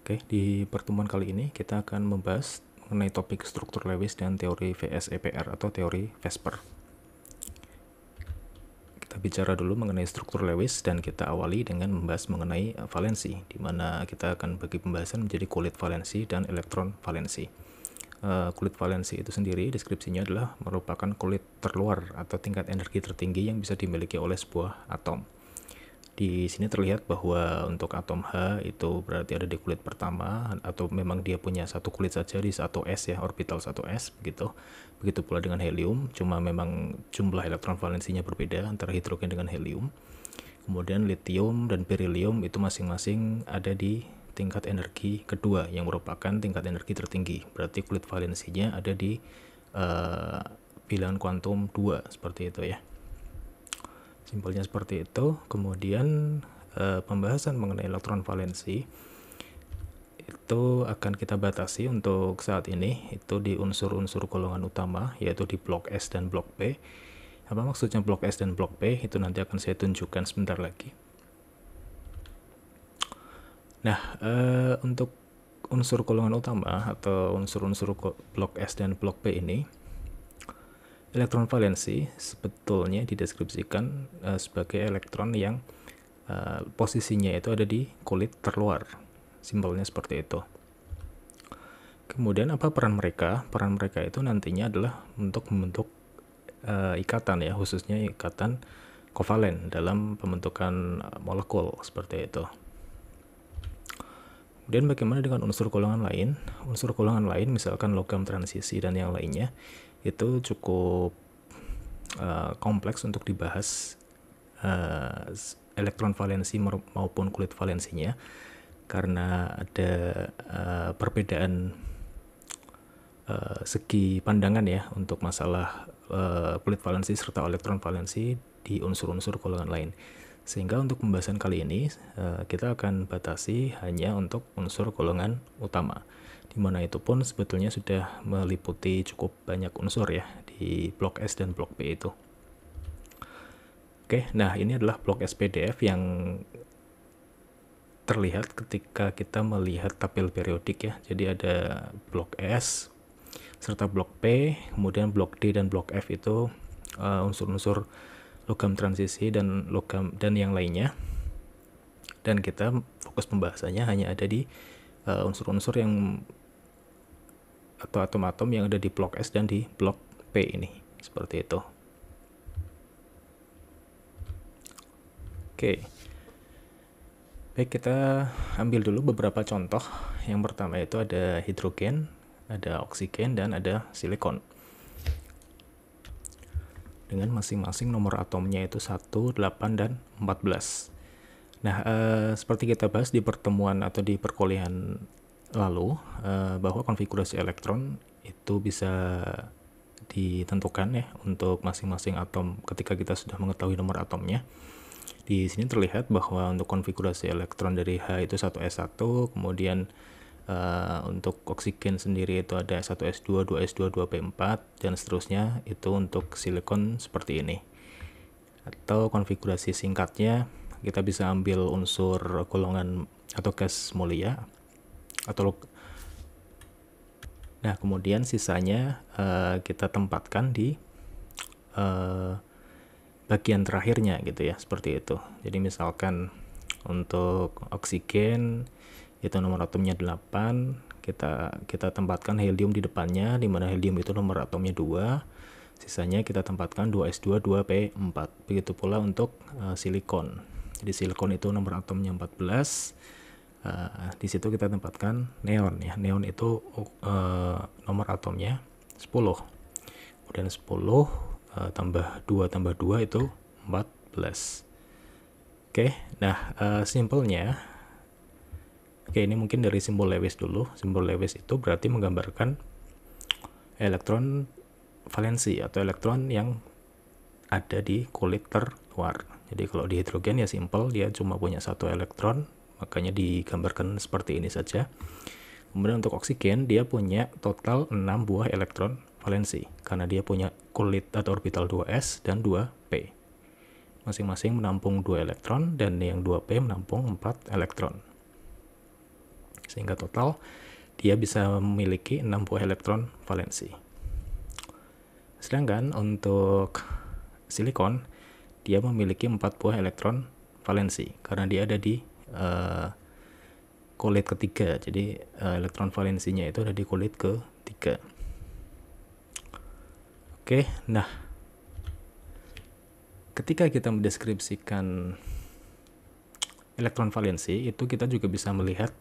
Oke, di pertemuan kali ini kita akan membahas mengenai topik struktur Lewis dan teori VSEPR atau teori Vesper. Kita bicara dulu mengenai struktur Lewis dan kita awali dengan membahas mengenai valensi, di mana kita akan bagi pembahasan menjadi kulit valensi dan elektron valensi. Kulit valensi itu sendiri deskripsinya adalah merupakan kulit terluar atau tingkat energi tertinggi yang bisa dimiliki oleh sebuah atom. Di sini terlihat bahwa untuk atom H itu berarti ada di kulit pertama, atau memang dia punya satu kulit saja di 1s ya, orbital 1s begitu. Begitu pula dengan helium, cuma memang jumlah elektron valensinya berbeda antara hidrogen dengan helium. Kemudian lithium dan beryllium itu masing-masing ada di tingkat energi kedua yang merupakan tingkat energi tertinggi. Berarti kulit valensinya ada di bilangan kuantum 2 seperti itu ya. Simpelnya seperti itu. Kemudian pembahasan mengenai elektron valensi itu akan kita batasi untuk saat ini itu di unsur-unsur golongan utama, yaitu di blok S dan blok P. Apa maksudnya blok S dan blok P? Itu nanti akan saya tunjukkan sebentar lagi. Nah, untuk unsur golongan utama atau unsur-unsur blok S dan blok P ini, elektron valensi sebetulnya dideskripsikan sebagai elektron yang posisinya itu ada di kulit terluar. Simpelnya seperti itu. Kemudian apa peran mereka? Peran mereka itu nantinya adalah untuk membentuk ikatan ya, khususnya ikatan kovalen dalam pembentukan molekul seperti itu. Kemudian bagaimana dengan unsur golongan lain? Unsur golongan lain misalkan logam transisi dan yang lainnya itu cukup kompleks untuk dibahas elektron valensi maupun kulit valensinya, karena ada perbedaan segi pandangan ya untuk masalah kulit valensi serta elektron valensi di unsur-unsur golongan lain. Sehingga untuk pembahasan kali ini kita akan batasi hanya untuk unsur golongan utama, di mana itu pun sebetulnya sudah meliputi cukup banyak unsur ya di blok S dan blok P itu. Oke, nah ini adalah blok SPDF yang terlihat ketika kita melihat tabel periodik ya. Jadi ada blok S serta blok P, kemudian blok D dan blok F itu unsur-unsur logam transisi dan logam dan yang lainnya. Dan kita fokus pembahasannya hanya ada di unsur-unsur yang atau atom-atom yang ada di blok S dan di blok P ini, seperti itu. Oke. Baik, kita ambil dulu beberapa contoh. Yang pertama itu ada hidrogen, ada oksigen, dan ada silikon. Dengan masing-masing nomor atomnya itu 1, 8, dan 14. Nah, seperti kita bahas di pertemuan atau di perkuliahan lalu, bahwa konfigurasi elektron itu bisa ditentukan ya untuk masing-masing atom ketika kita sudah mengetahui nomor atomnya. Di sini terlihat bahwa untuk konfigurasi elektron dari H itu 1s1, kemudian untuk oksigen sendiri itu ada 1s2, 2s2, 2p4, dan seterusnya. Itu untuk silikon seperti ini. Atau konfigurasi singkatnya, kita bisa ambil unsur golongan atau gas mulia atau nah kemudian sisanya kita tempatkan di bagian terakhirnya gitu ya, seperti itu. Jadi misalkan untuk oksigen itu nomor atomnya 8, kita tempatkan helium di depannya, di mana helium itu nomor atomnya 2. Sisanya kita tempatkan 2s2, 2p4. Begitu pula untuk silikon. Jadi silikon itu nomor atomnya 14. Di situ kita tempatkan neon ya. Neon itu nomor atomnya 10. Kemudian 10 tambah 2 itu 14. Oke, nah simpelnya, oke, ini mungkin dari simbol Lewis dulu. Simbol Lewis itu berarti menggambarkan elektron valensi atau elektron yang ada di kulit terluar. Jadi kalau di hidrogen ya simpel, dia cuma punya satu elektron, makanya digambarkan seperti ini saja. Kemudian untuk oksigen dia punya total 6 buah elektron valensi, karena dia punya kulit atau orbital 2s dan 2p. Masing-masing menampung 2 elektron, dan yang 2p menampung 4 elektron. Sehingga total dia bisa memiliki 6 buah elektron valensi. Sedangkan untuk silikon, dia memiliki 4 buah elektron valensi karena dia ada di kulit ketiga. Jadi elektron valensinya itu ada di kulit ketiga. Oke, nah ketika kita mendeskripsikan elektron valensi itu kita juga bisa melihat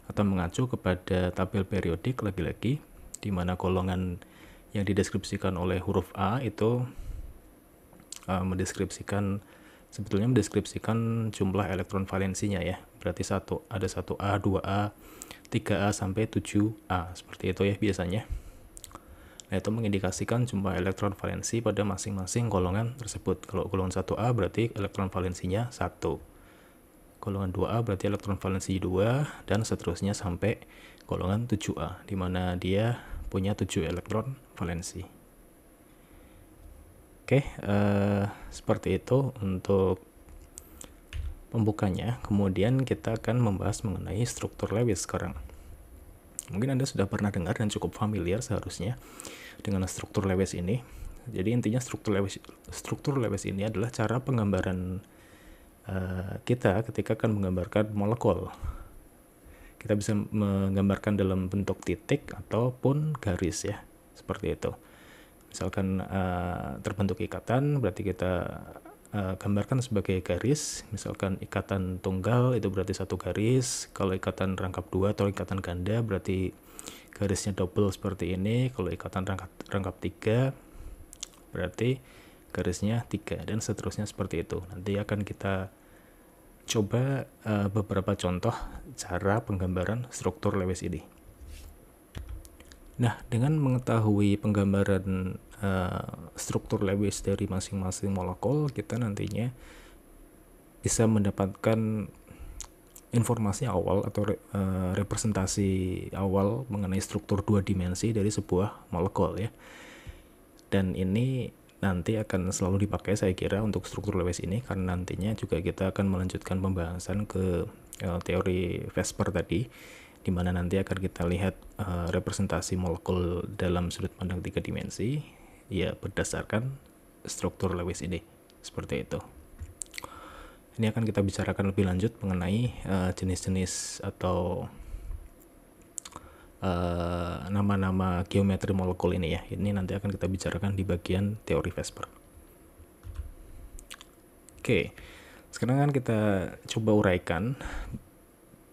atau mengacu kepada tabel periodik lagi-lagi, di mana golongan yang dideskripsikan oleh huruf A itu sebetulnya mendeskripsikan jumlah elektron valensinya ya. Berarti ada 1A, 2A, 3A sampai 7A, seperti itu ya biasanya. Nah, itu mengindikasikan jumlah elektron valensi pada masing-masing golongan tersebut. Kalau golongan 1A berarti elektron valensinya 1. Golongan 2A berarti elektron valensi 2, dan seterusnya sampai golongan 7A, di mana dia punya 7 elektron valensi. Oke, seperti itu untuk pembukanya. Kemudian kita akan membahas mengenai struktur Lewis sekarang. Mungkin Anda sudah pernah dengar dan cukup familiar seharusnya dengan struktur Lewis ini. Jadi intinya struktur Lewis ini adalah cara penggambaran kita ketika akan menggambarkan molekul. Kita bisa menggambarkan dalam bentuk titik ataupun garis ya, seperti itu. Misalkan terbentuk ikatan, berarti kita gambarkan sebagai garis. Misalkan ikatan tunggal itu berarti satu garis. Kalau ikatan rangkap 2 atau ikatan ganda berarti garisnya double seperti ini. Kalau ikatan rangkap 3 berarti garisnya 3, dan seterusnya seperti itu. Nanti akan kita coba beberapa contoh cara penggambaran struktur Lewis ini. Nah, dengan mengetahui penggambaran struktur Lewis dari masing-masing molekul, kita nantinya bisa mendapatkan informasi awal atau representasi awal mengenai struktur 2 dimensi dari sebuah molekul ya. Dan ini nanti akan selalu dipakai saya kira untuk struktur Lewis ini, karena nantinya juga kita akan melanjutkan pembahasan ke teori Vesper tadi, di mana nanti akan kita lihat representasi molekul dalam sudut pandang 3 dimensi ya berdasarkan struktur Lewis ini, seperti itu. Ini akan kita bicarakan lebih lanjut mengenai jenis-jenis atau nama-nama geometri molekul ini ya. Ini nanti akan kita bicarakan di bagian teori Vesper. Oke, sekarang kan kita coba uraikan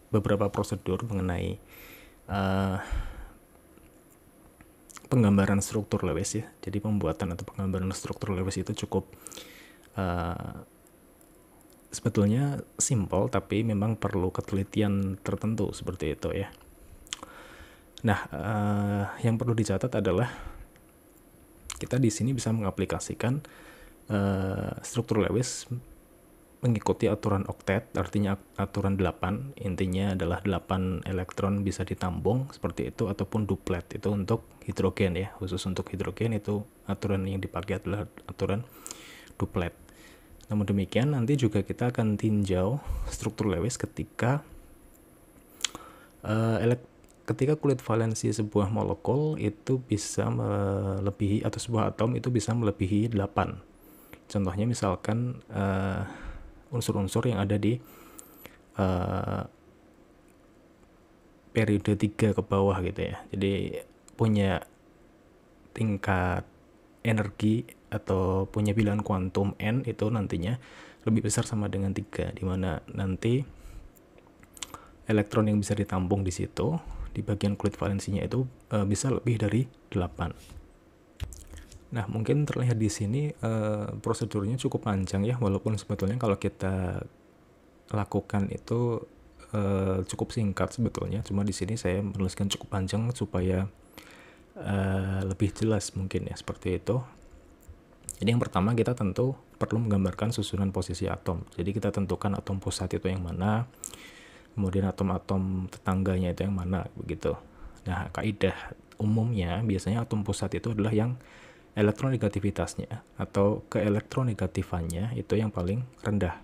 beberapa prosedur mengenai penggambaran struktur Lewis ya. Jadi pembuatan atau penggambaran struktur Lewis itu cukup sebetulnya simpel, tapi memang perlu ketelitian tertentu seperti itu ya. Nah, yang perlu dicatat adalah kita di sini bisa mengaplikasikan struktur Lewis mengikuti aturan oktet, artinya aturan 8, intinya adalah 8 elektron bisa ditambung seperti itu, ataupun duplet itu untuk hidrogen ya, khusus untuk hidrogen itu aturan yang dipakai adalah aturan duplet. Namun demikian nanti juga kita akan tinjau struktur Lewis ketika ketika kulit valensi sebuah molekul itu bisa melebihi, atau sebuah atom itu bisa melebihi 8. Contohnya misalkan unsur-unsur yang ada di periode 3 ke bawah gitu ya. Jadi punya tingkat energi atau punya bilangan kuantum n itu nantinya lebih besar sama dengan 3, di mana nanti elektron yang bisa ditampung di situ di bagian kulit valensinya itu bisa lebih dari 8. Nah, mungkin terlihat di sini prosedurnya cukup panjang ya, walaupun sebetulnya kalau kita lakukan itu cukup singkat sebetulnya. Cuma di sini saya menuliskan cukup panjang supaya lebih jelas mungkin ya, seperti itu. Jadi yang pertama kita tentu perlu menggambarkan susunan posisi atom. Jadi kita tentukan atom pusat itu yang mana, kemudian atom-atom tetangganya itu yang mana, begitu. Nah, kaidah umumnya biasanya atom pusat itu adalah yang elektronegativitasnya atau keelektronegatifannya itu yang paling rendah.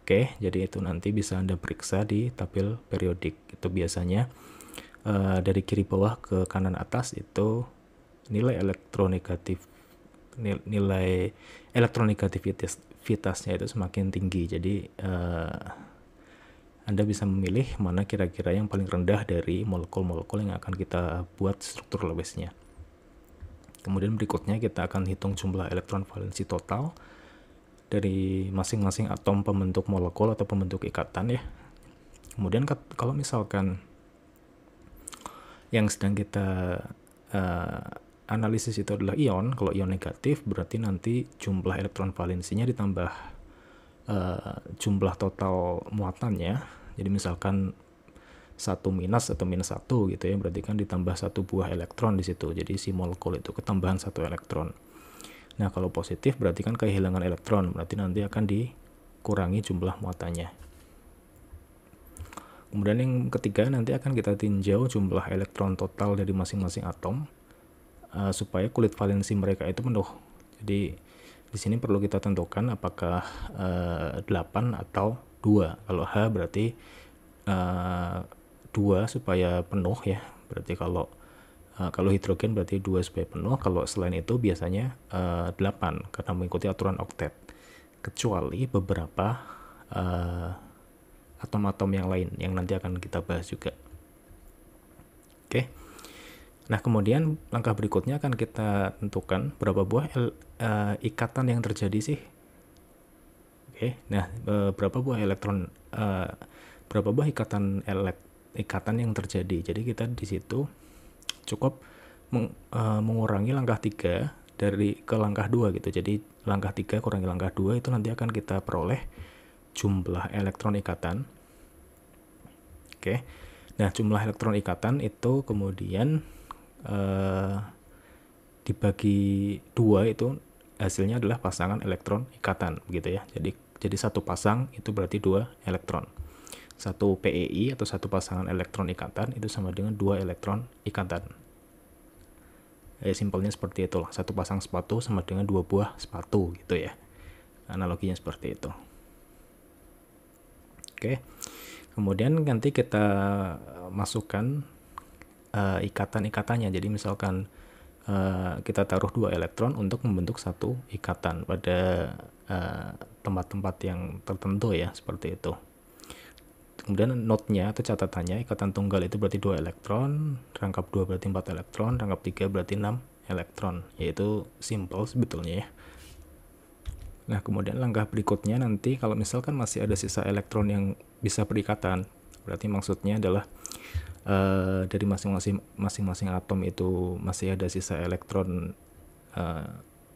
Oke, jadi itu nanti bisa Anda periksa di tabel periodik gitu. itu biasanya dari kiri bawah ke kanan atas itu nilai elektronegativitasnya itu semakin tinggi. Jadi Anda bisa memilih mana kira-kira yang paling rendah dari molekul-molekul yang akan kita buat struktur Lewesnya. Kemudian berikutnya kita akan hitung jumlah elektron valensi total dari masing-masing atom pembentuk molekul atau pembentuk ikatan ya. Kemudian kalau misalkan yang sedang kita analisis itu adalah ion, kalau ion negatif berarti nanti jumlah elektron valensinya ditambah jumlah total muatannya. Jadi misalkan 1 minus atau minus 1 gitu ya, berarti kan ditambah 1 buah elektron di situ. Jadi si molekul itu ketambahan 1 elektron. Nah, kalau positif berarti kan kehilangan elektron, berarti nanti akan dikurangi jumlah muatannya. Kemudian yang ketiga nanti akan kita tinjau jumlah elektron total dari masing-masing atom supaya kulit valensi mereka itu penuh. Jadi di sini perlu kita tentukan apakah 8 atau 2. Kalau H berarti 2 supaya penuh ya. Berarti kalau hidrogen berarti 2 supaya penuh. Kalau selain itu biasanya 8 karena mengikuti aturan oktet. Kecuali beberapa atom-atom yang lain yang nanti akan kita bahas juga. Oke. Nah, kemudian langkah berikutnya akan kita tentukan berapa buah ikatan yang terjadi sih. Oke. Nah, berapa buah ikatan yang terjadi. Jadi kita di situ cukup mengurangi langkah 3 ke langkah 2 gitu. Jadi langkah 3 kurangi langkah 2 itu nanti akan kita peroleh jumlah elektron ikatan. Oke. Nah, jumlah elektron ikatan itu kemudian dibagi 2 itu hasilnya adalah pasangan elektron ikatan begitu ya. Jadi satu pasang itu berarti 2 elektron. Satu PEI atau satu pasangan elektron ikatan itu sama dengan 2 elektron ikatan. Simpelnya seperti itulah. Satu pasang sepatu sama dengan 2 buah sepatu gitu ya. Analoginya seperti itu. Oke. Kemudian nanti kita masukkan ikatan-ikatannya. Jadi misalkan kita taruh 2 elektron untuk membentuk satu ikatan pada tempat-tempat yang tertentu ya, seperti itu. Kemudian note-nya atau catatannya, ikatan tunggal itu berarti 2 elektron, rangkap 2 berarti 4 elektron, rangkap 3 berarti 6 elektron, yaitu simple sebetulnya ya. Nah, kemudian langkah berikutnya nanti kalau misalkan masih ada sisa elektron yang bisa berikatan, berarti maksudnya adalah dari masing-masing atom itu masih ada sisa elektron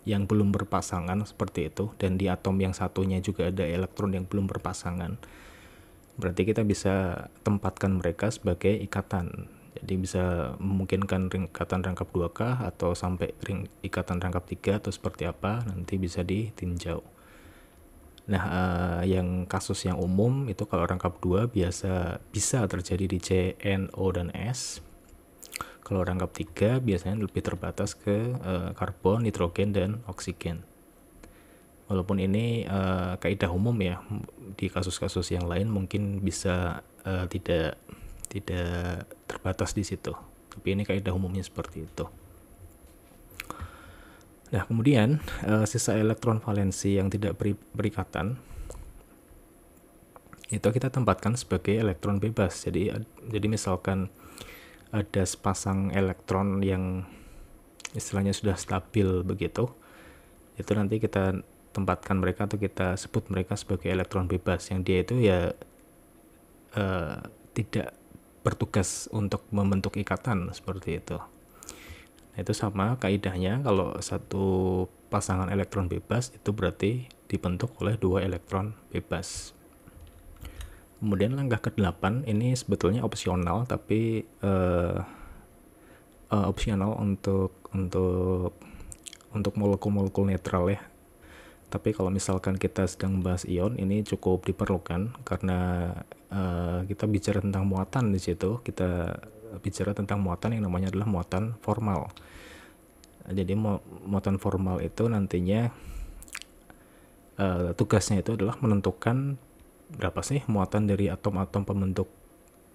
yang belum berpasangan seperti itu, dan di atom yang satunya juga ada elektron yang belum berpasangan. Berarti kita bisa tempatkan mereka sebagai ikatan. Jadi bisa memungkinkan ikatan rangkap 2K atau sampai ikatan rangkap 3 atau seperti apa, nanti bisa ditinjau. Nah, yang kasus yang umum itu kalau rangkap 2 bisa terjadi di C, N, O, dan S. Kalau rangkap 3 biasanya lebih terbatas ke karbon, nitrogen, dan oksigen. Walaupun ini kaidah umum ya, di kasus-kasus yang lain mungkin bisa tidak terbatas di situ. Tapi ini kaidah umumnya seperti itu. Nah, kemudian sisa elektron valensi yang tidak berikatan itu kita tempatkan sebagai elektron bebas. Jadi misalkan ada sepasang elektron yang istilahnya sudah stabil begitu, itu nanti kita tempatkan mereka atau kita sebut mereka sebagai elektron bebas, yang dia itu ya tidak bertugas untuk membentuk ikatan seperti itu. Nah, itu sama kaidahnya, kalau satu pasangan elektron bebas itu berarti dibentuk oleh 2 elektron bebas. Kemudian langkah ke-8 ini sebetulnya opsional, tapi opsional untuk molekul-molekul netral ya. Tapi kalau misalkan kita sedang membahas ion, ini cukup diperlukan karena kita bicara tentang muatan di situ. Kita bicara tentang muatan yang namanya adalah muatan formal. Jadi muatan formal itu nantinya tugasnya itu adalah menentukan berapa sih muatan dari atom-atom pembentuk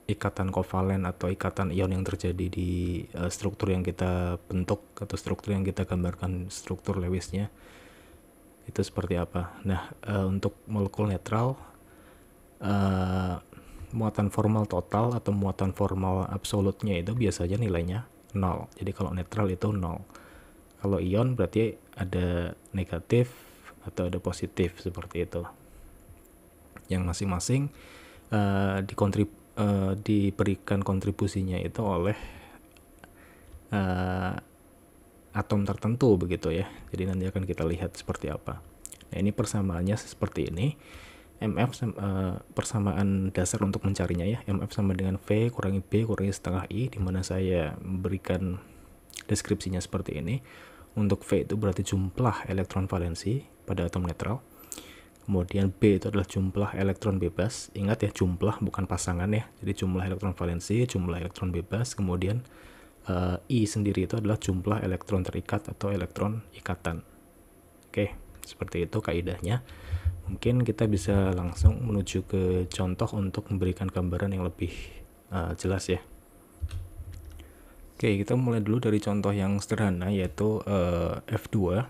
ikatan kovalen atau ikatan ion yang terjadi di struktur yang kita bentuk atau struktur yang kita gambarkan, struktur Lewisnya itu seperti apa. Nah, untuk molekul netral, muatan formal total atau muatan formal absolutnya itu biasanya nilainya 0. Jadi kalau netral itu 0. Kalau ion berarti ada negatif atau ada positif, seperti itu. Yang masing-masing diberikan kontribusinya itu oleh atom tertentu, begitu ya. Jadi nanti akan kita lihat seperti apa. Nah, ini persamaannya seperti ini. MF persamaan dasar untuk mencarinya ya, MF sama dengan V kurangi B kurangi setengah I, dimana saya memberikan deskripsinya seperti ini. Untuk V itu berarti jumlah elektron valensi pada atom netral. Kemudian B itu adalah jumlah elektron bebas. Ingat ya, jumlah bukan pasangan ya. Jadi jumlah elektron valensi, jumlah elektron bebas. Kemudian I sendiri itu adalah jumlah elektron terikat atau elektron ikatan. Oke, seperti itu kaidahnya. Mungkin kita bisa langsung menuju ke contoh untuk memberikan gambaran yang lebih jelas ya. Oke, kita mulai dulu dari contoh yang sederhana, yaitu F2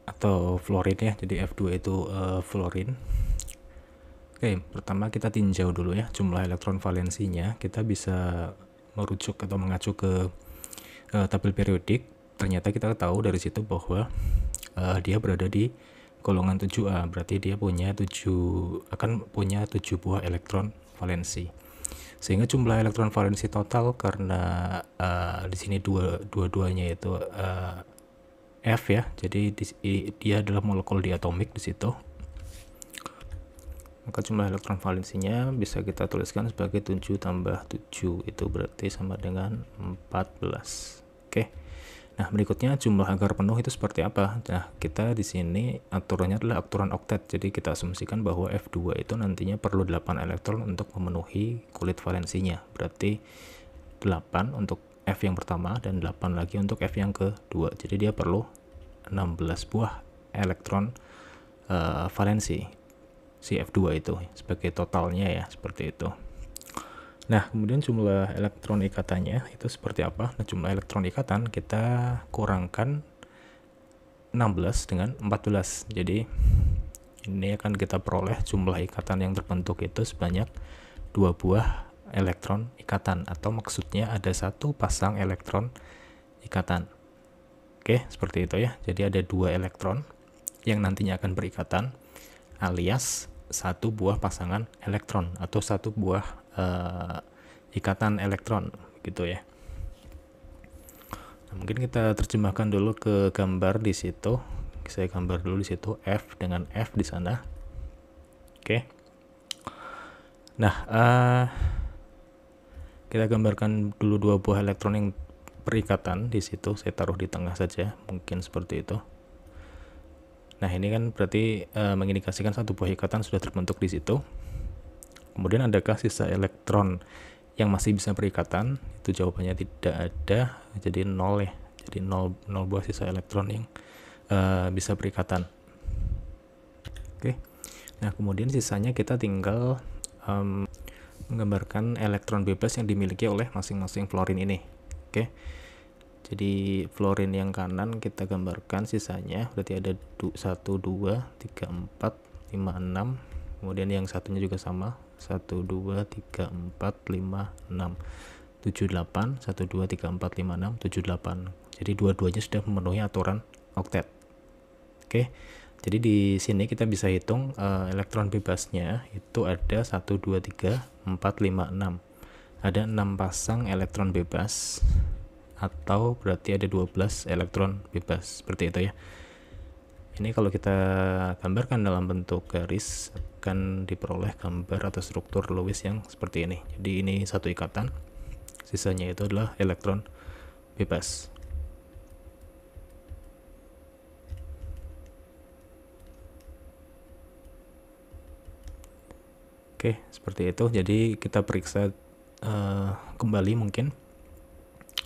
atau fluorin ya. Jadi F2 itu fluorin. Oke, pertama kita tinjau dulu ya jumlah elektron valensinya. Kita bisa merujuk atau mengacu ke tabel periodik. Ternyata kita tahu dari situ bahwa dia berada di golongan 7A, berarti dia akan punya 7 buah elektron valensi. Sehingga jumlah elektron valensi total, karena di sini dua-duanya itu F ya, jadi dia adalah molekul diatomik di situ. Maka jumlah elektron valensinya bisa kita tuliskan sebagai 7 tambah 7, itu berarti sama dengan 14. Oke. Nah, berikutnya jumlah agar penuh itu seperti apa? Nah, kita di sini aturannya adalah aturan oktet. Jadi kita asumsikan bahwa F2 itu nantinya perlu 8 elektron untuk memenuhi kulit valensinya. Berarti 8 untuk F yang pertama dan 8 lagi untuk F yang kedua. Jadi dia perlu 16 buah elektron valensi si F2 itu sebagai totalnya ya, seperti itu. Nah, kemudian jumlah elektron ikatannya itu seperti apa? Nah, jumlah elektron ikatan kita kurangkan 16 dengan 14. Jadi ini akan kita peroleh jumlah ikatan yang terbentuk itu sebanyak 2 buah elektron ikatan, atau maksudnya ada 1 pasang elektron ikatan. Oke, seperti itu ya. Jadi ada 2 elektron yang nantinya akan berikatan, alias 1 buah pasangan elektron atau 1 buah ikatan elektron gitu ya. Nah, mungkin kita terjemahkan dulu ke gambar di situ. Saya gambar dulu di situ F dengan F di sana. Oke. Nah, kita gambarkan dulu 2 buah elektron yang berikatan di situ. Saya taruh di tengah saja, mungkin seperti itu. Nah, ini kan berarti mengindikasikan 1 buah ikatan sudah terbentuk di situ. Kemudian adakah sisa elektron yang masih bisa berikatan? Itu jawabannya tidak ada, jadi 0 ya. Jadi 0 buah sisa elektron yang bisa berikatan. Oke. Nah, kemudian sisanya kita tinggal menggambarkan elektron bebas yang dimiliki oleh masing-masing fluorin ini. Oke. Jadi fluorin yang kanan kita gambarkan sisanya, berarti ada 1, 2, 3, 4, 5, 6. Kemudian yang satunya juga sama, 1, 2, 3, 4, 5, 6, 7, 8, 1, 2, 3, 4, 5, 6, 7, 8. Jadi dua-duanya sudah memenuhi aturan oktet. Oke, jadi di sini kita bisa hitung elektron bebasnya itu ada 1, 2, 3, 4, 5, 6. Ada 6 pasang elektron bebas, atau berarti ada 12 elektron bebas, seperti itu ya. Ini kalau kita gambarkan dalam bentuk garis, akan diperoleh gambar atau struktur Lewis yang seperti ini. Jadi ini 1 ikatan, sisanya itu adalah elektron bebas. Oke, seperti itu. Jadi kita periksa kembali mungkin.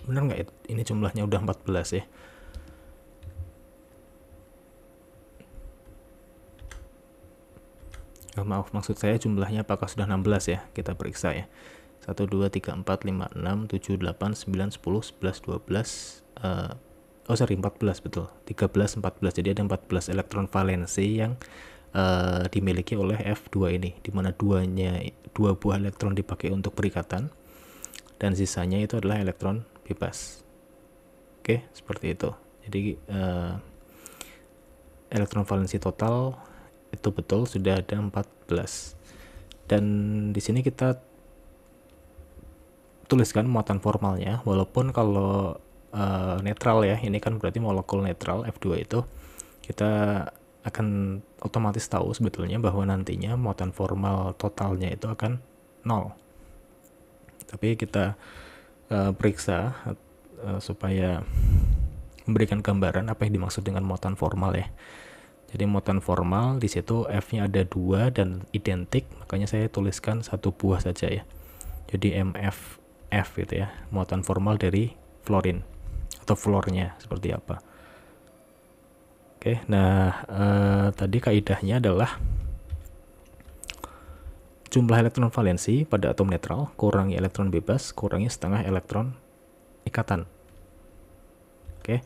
Benar nggak ini jumlahnya udah 14 ya? Maaf, maksud saya jumlahnya apakah sudah 16 ya? Kita periksa ya. 1, 2, 3, 4, 5, 6, 7, 8, 9, 10, 11, 12, 14 betul. 13, 14. Jadi ada 14 elektron valensi yang dimiliki oleh F2 ini, di mana dua buah elektron dipakai untuk perikatan dan sisanya itu adalah elektron bebas. Oke, seperti itu. Jadi elektron valensi total itu betul sudah ada 14. Dan di sini kita tuliskan muatan formalnya, walaupun kalau netral ya, ini kan berarti molekul netral F2 itu, kita akan otomatis tahu sebetulnya bahwa nantinya muatan formal totalnya itu akan 0. Tapi kita periksa supaya memberikan gambaran apa yang dimaksud dengan muatan formal ya. Jadi muatan formal di situ F-nya ada 2 dan identik, makanya saya tuliskan satu buah saja ya. Jadi MFF gitu ya, muatan formal dari fluorin atau fluornya seperti apa. Oke, nah tadi kaidahnya adalah jumlah elektron valensi pada atom netral kurangi elektron bebas kurangi setengah elektron ikatan. Oke,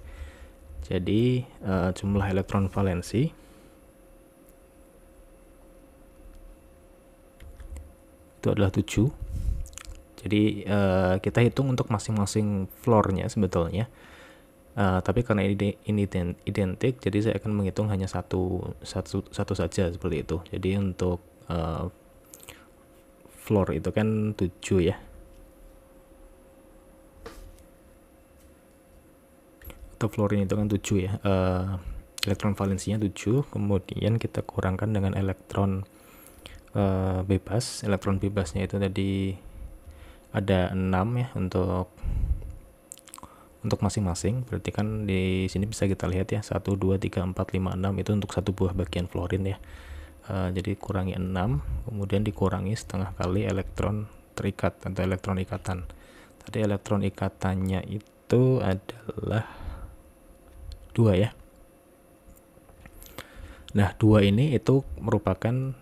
jadi jumlah elektron valensi itu adalah 7. Jadi kita hitung untuk masing-masing floornya sebetulnya. Tapi karena ini identik, jadi saya akan menghitung hanya satu saja seperti itu. Jadi untuk floor itu kan 7 ya. Atau fluorin itu kan 7 ya. Elektron valensinya 7, kemudian kita kurangkan dengan elektron bebas. Elektron bebasnya itu tadi ada 6 ya untuk masing-masing. Berarti kan di sini bisa kita lihat ya, 1, 2, 3, 4, 5, 6 itu untuk satu buah bagian fluorin ya. Jadi kurangi 6, kemudian dikurangi setengah kali elektron terikat atau elektron ikatan. Tadi elektron ikatannya itu adalah 2 ya. Nah, 2 ini itu merupakan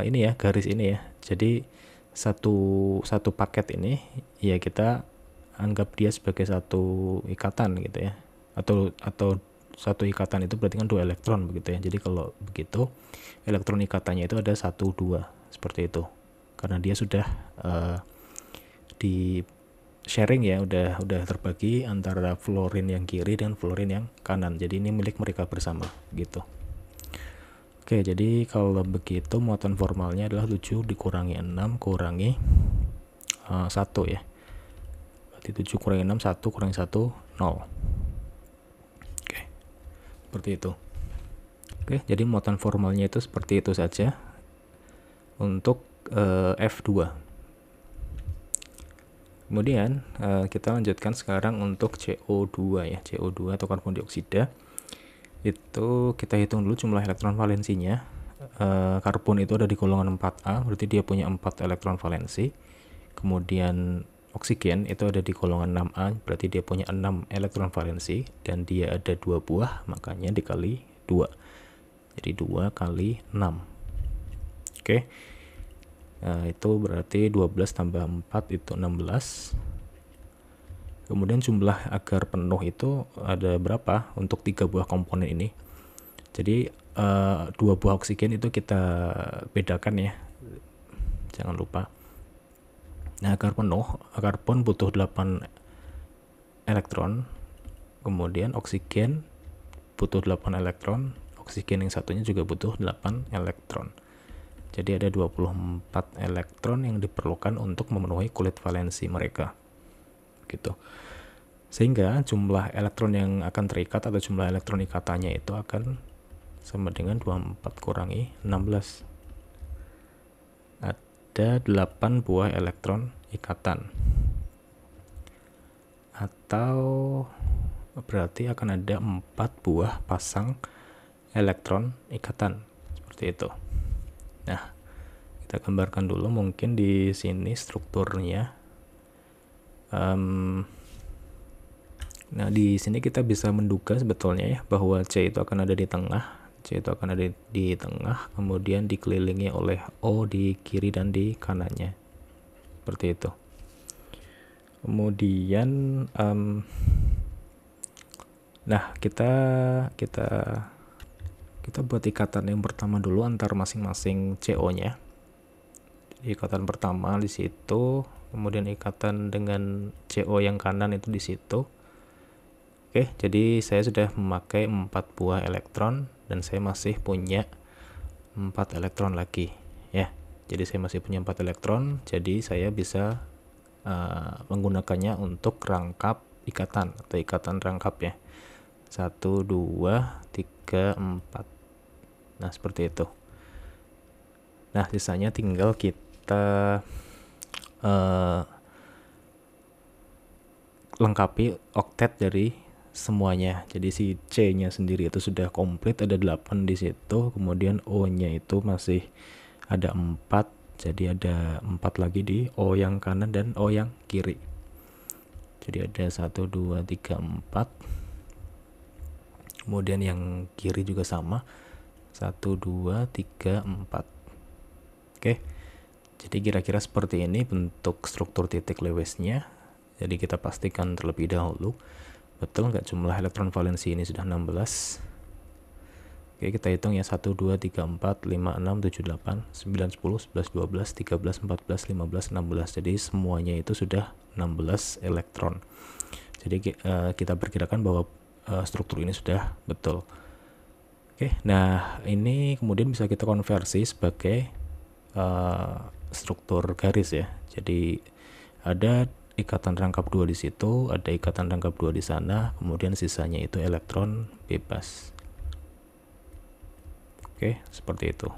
ini ya, garis ini ya. Jadi satu paket ini ya kita anggap dia sebagai satu ikatan gitu ya. Atau satu ikatan itu berarti kan 2 elektron begitu ya. Jadi kalau begitu elektron ikatannya itu ada 1, 2 seperti itu. Karena dia sudah di sharing ya, udah terbagi antara fluorin yang kiri dan fluorin yang kanan. Jadi ini milik mereka bersama gitu. Oke, jadi kalau begitu muatan formalnya adalah 7 dikurangi 6 kurangi 1 ya. Berarti 7 kurangi 6, 1 kurangi 1, 0. Oke, seperti itu. Oke, jadi muatan formalnya itu seperti itu saja untuk F2. Kemudian kita lanjutkan sekarang untuk CO2 ya, CO2 atau karbon dioksida. Itu kita hitung dulu jumlah elektron valensinya. Karbon itu ada di golongan 4A, berarti dia punya 4 elektron valensi. Kemudian oksigen itu ada di golongan 6A, berarti dia punya 6 elektron valensi dan dia ada 2 buah, makanya dikali 2. Jadi 2 kali 6. Oke. Itu berarti 12 tambah 4 itu 16. Kemudian jumlah agar penuh itu ada berapa untuk 3 buah komponen ini. Jadi 2 buah oksigen itu kita bedakan ya, jangan lupa. Nah, agar penuh, karbon butuh 8 elektron, kemudian oksigen butuh 8 elektron, oksigen yang satunya juga butuh 8 elektron. Jadi ada 24 elektron yang diperlukan untuk memenuhi kulit valensi mereka gitu. Sehingga jumlah elektron yang akan terikat atau jumlah elektron ikatannya itu akan sama dengan 24 kurangi 16. Ada 8 buah elektron ikatan. Atau berarti akan ada 4 buah pasang elektron ikatan. Seperti itu. Nah, kita gambarkan dulu mungkin di sini strukturnya. Nah, di sini kita bisa menduga sebetulnya ya bahwa C itu akan ada di tengah C itu akan ada di tengah, kemudian dikelilingi oleh O di kiri dan di kanannya, seperti itu. Kemudian nah kita buat ikatan yang pertama dulu antar masing-masing CO-nya. Ikatan pertama di situ, kemudian ikatan dengan CO yang kanan itu di situ. Oke, jadi saya sudah memakai 4 buah elektron dan saya masih punya 4 elektron lagi ya. Jadi saya masih punya 4 elektron, jadi saya bisa menggunakannya untuk rangkap ikatan atau ikatan rangkap ya. 1, 2, 3, 4. Nah, seperti itu. Nah, sisanya tinggal kita lengkapi oktet dari semuanya. Jadi si C-nya sendiri itu sudah komplit, ada 8 di situ, kemudian O-nya itu masih ada 4, jadi ada 4 lagi di O yang kanan dan O yang kiri. Jadi ada 1, 2, 3, 4. Kemudian yang kiri juga sama, 1, 2, 3, 4. Oke. Jadi kira-kira seperti ini bentuk struktur titik Lewis-nya. Jadi kita pastikan terlebih dahulu betul nggak jumlah elektron valensi ini sudah 16. Oke, kita hitung ya, 1, 2, 3, 4, 5, 6, 7, 8, 9, 10, 11, 12, 13, 14, 15, 16. Jadi semuanya itu sudah 16 elektron. Jadi kita perkirakan bahwa struktur ini sudah betul. Oke, nah ini kemudian bisa kita konversi sebagai struktur garis ya. Jadi ada ikatan rangkap 2 di situ, ada ikatan rangkap 2 di sana, kemudian sisanya itu elektron bebas. Oke, seperti itu.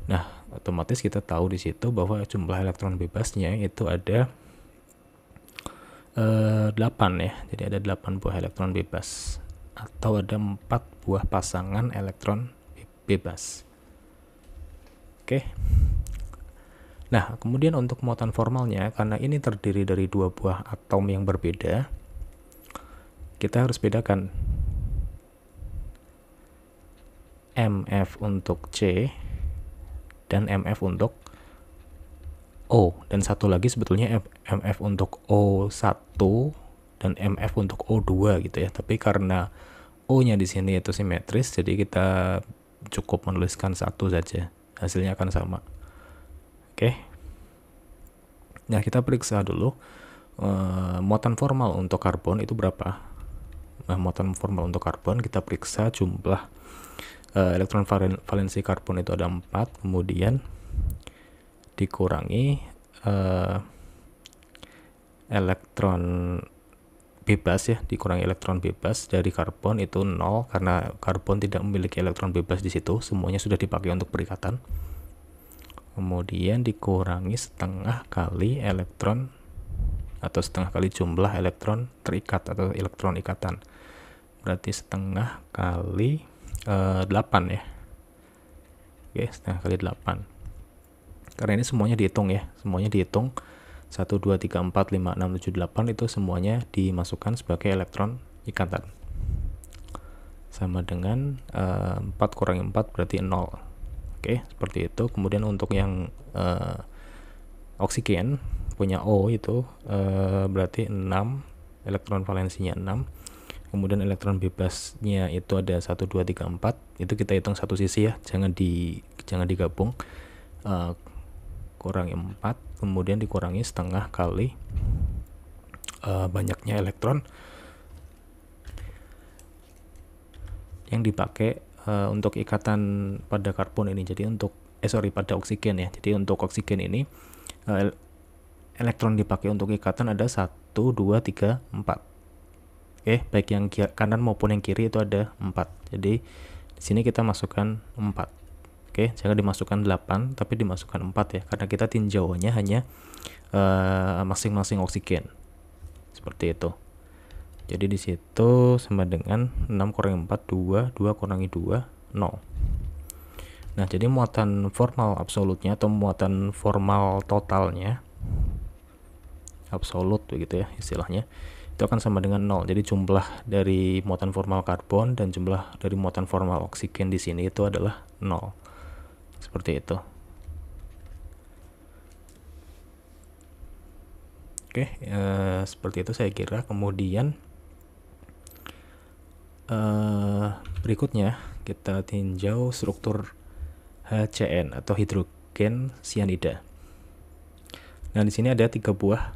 Nah, otomatis kita tahu di situ bahwa jumlah elektron bebasnya itu ada 8 ya. Jadi ada 8 buah elektron bebas atau ada 4 buah pasangan elektron bebas. Oke. Nah, kemudian untuk muatan formalnya, karena ini terdiri dari 2 buah atom yang berbeda, kita harus bedakan MF untuk C dan MF untuk O. Dan satu lagi sebetulnya MF untuk O1 dan MF untuk O2 gitu ya. Tapi karena O-nya di sini itu simetris, jadi kita cukup menuliskan 1 saja. Hasilnya akan sama. Oke. Nah, kita periksa dulu muatan formal untuk karbon itu berapa. Nah, muatan formal untuk karbon kita periksa jumlah elektron valensi karbon itu ada 4, kemudian dikurangi elektron bebas ya, dikurangi elektron bebas dari karbon itu 0 karena karbon tidak memiliki elektron bebas di situ, semuanya sudah dipakai untuk perikatan. Kemudian dikurangi setengah kali elektron atau setengah kali jumlah elektron terikat atau elektron ikatan. Berarti setengah kali 8 ya. Oke, setengah kali 8. Karena ini semuanya dihitung ya. Semuanya dihitung 1, 2, 3, 4, 5, 6, 7, 8 itu semuanya dimasukkan sebagai elektron ikatan. Sama dengan 4 kurangi 4 berarti 0. Oke, seperti itu. Kemudian untuk yang oksigen punya O itu berarti 6, elektron valensinya 6. Kemudian elektron bebasnya itu ada 1, 2, 3, 4. Itu kita hitung satu sisi ya, jangan digabung. Kurangi 4, kemudian dikurangi setengah kali banyaknya elektron yang dipakai untuk ikatan pada karbon ini. Jadi pada oksigen ya. Jadi untuk oksigen ini elektron dipakai untuk ikatan ada 1, 2, 3, 4. Oke, baik yang kanan maupun yang kiri itu ada 4. Jadi di sini kita masukkan 4. Oke, jangan dimasukkan 8 tapi dimasukkan 4 ya, karena kita tinjauannya hanya masing-masing oksigen. Seperti itu. Jadi di situ sama dengan 6 kurangi 4 2, 2 kurangi 2 0. Nah, jadi muatan formal absolutnya atau muatan formal totalnya absolut begitu ya istilahnya, itu akan sama dengan 0. Jadi jumlah dari muatan formal karbon dan jumlah dari muatan formal oksigen di sini itu adalah 0. Seperti itu. Oke, seperti itu saya kira. Kemudian berikutnya kita tinjau struktur HCN atau hidrogen cyanida. Nah, di sini ada 3 buah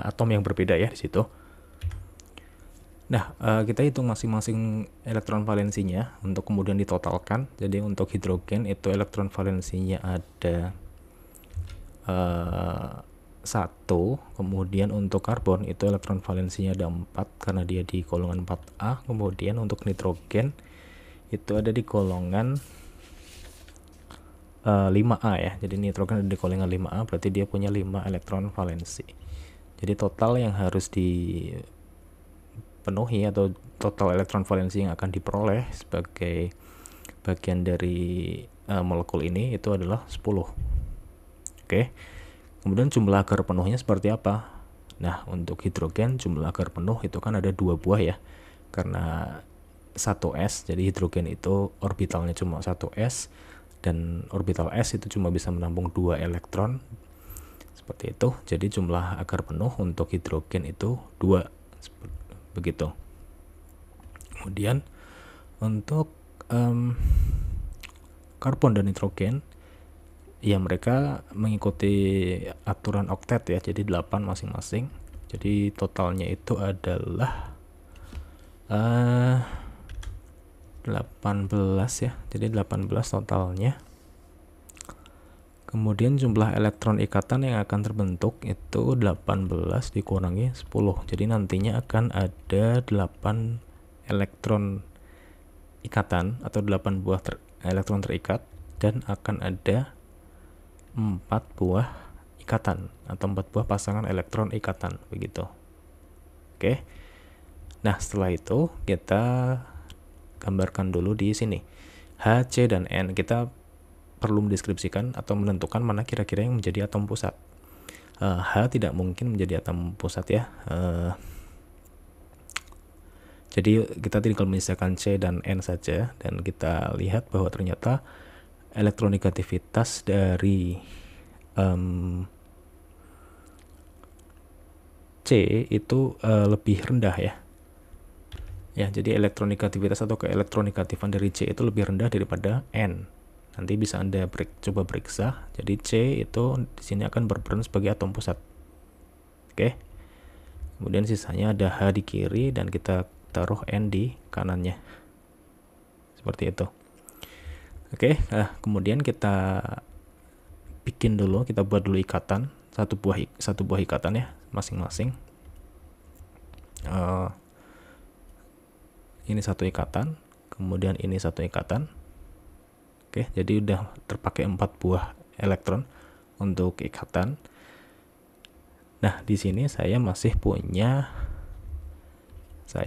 atom yang berbeda ya di situ. Nah, kita hitung masing-masing elektron valensinya untuk kemudian ditotalkan. Jadi untuk hidrogen itu elektron valensinya ada 1, kemudian untuk karbon itu elektron valensinya ada 4 karena dia di golongan 4A. Kemudian untuk nitrogen itu ada di golongan 5A ya. Jadi nitrogen ada di golongan 5A, berarti dia punya 5 elektron valensi. Jadi total yang harus dipenuhi atau total elektron valensi yang akan diperoleh sebagai bagian dari molekul ini itu adalah 10. Oke. Kemudian jumlah agar penuhnya seperti apa? Nah, untuk hidrogen jumlah agar penuh itu kan ada 2 buah ya. Karena 1s, jadi hidrogen itu orbitalnya cuma 1s dan orbital s itu cuma bisa menampung 2 elektron. Seperti itu. Jadi jumlah agar penuh untuk hidrogen itu 2. Begitu. Kemudian untuk karbon dan nitrogen ya mereka mengikuti aturan oktet ya, jadi 8 masing-masing. Jadi totalnya itu adalah 18 ya, jadi 18 totalnya. Kemudian jumlah elektron ikatan yang akan terbentuk itu 18 dikurangi 10. Jadi nantinya akan ada 8 elektron ikatan atau 8 buah elektron terikat dan akan ada 4 buah ikatan atau 4 buah pasangan elektron ikatan begitu. Oke. Nah, setelah itu kita gambarkan dulu di sini. H, C, dan N kita perlu mendeskripsikan atau menentukan mana kira-kira yang menjadi atom pusat. H tidak mungkin menjadi atom pusat ya. Jadi kita tinggal menyisakan C dan N saja dan kita lihat bahwa ternyata elektronegativitas dari C itu lebih rendah ya. Ya, jadi elektronegativitas atau keelektronegatifan dari C itu lebih rendah daripada N. Nanti bisa Anda coba periksa. Jadi C itu di sini akan berperan sebagai atom pusat. Oke. Kemudian sisanya ada H di kiri dan kita taruh N di kanannya. Seperti itu. Oke, kemudian kita bikin dulu, kita buat dulu ikatan, satu buah ikatan ya masing-masing. Ini satu ikatan, kemudian ini satu ikatan. Oke, jadi udah terpakai 4 buah elektron untuk ikatan. Nah, di sini saya masih punya 4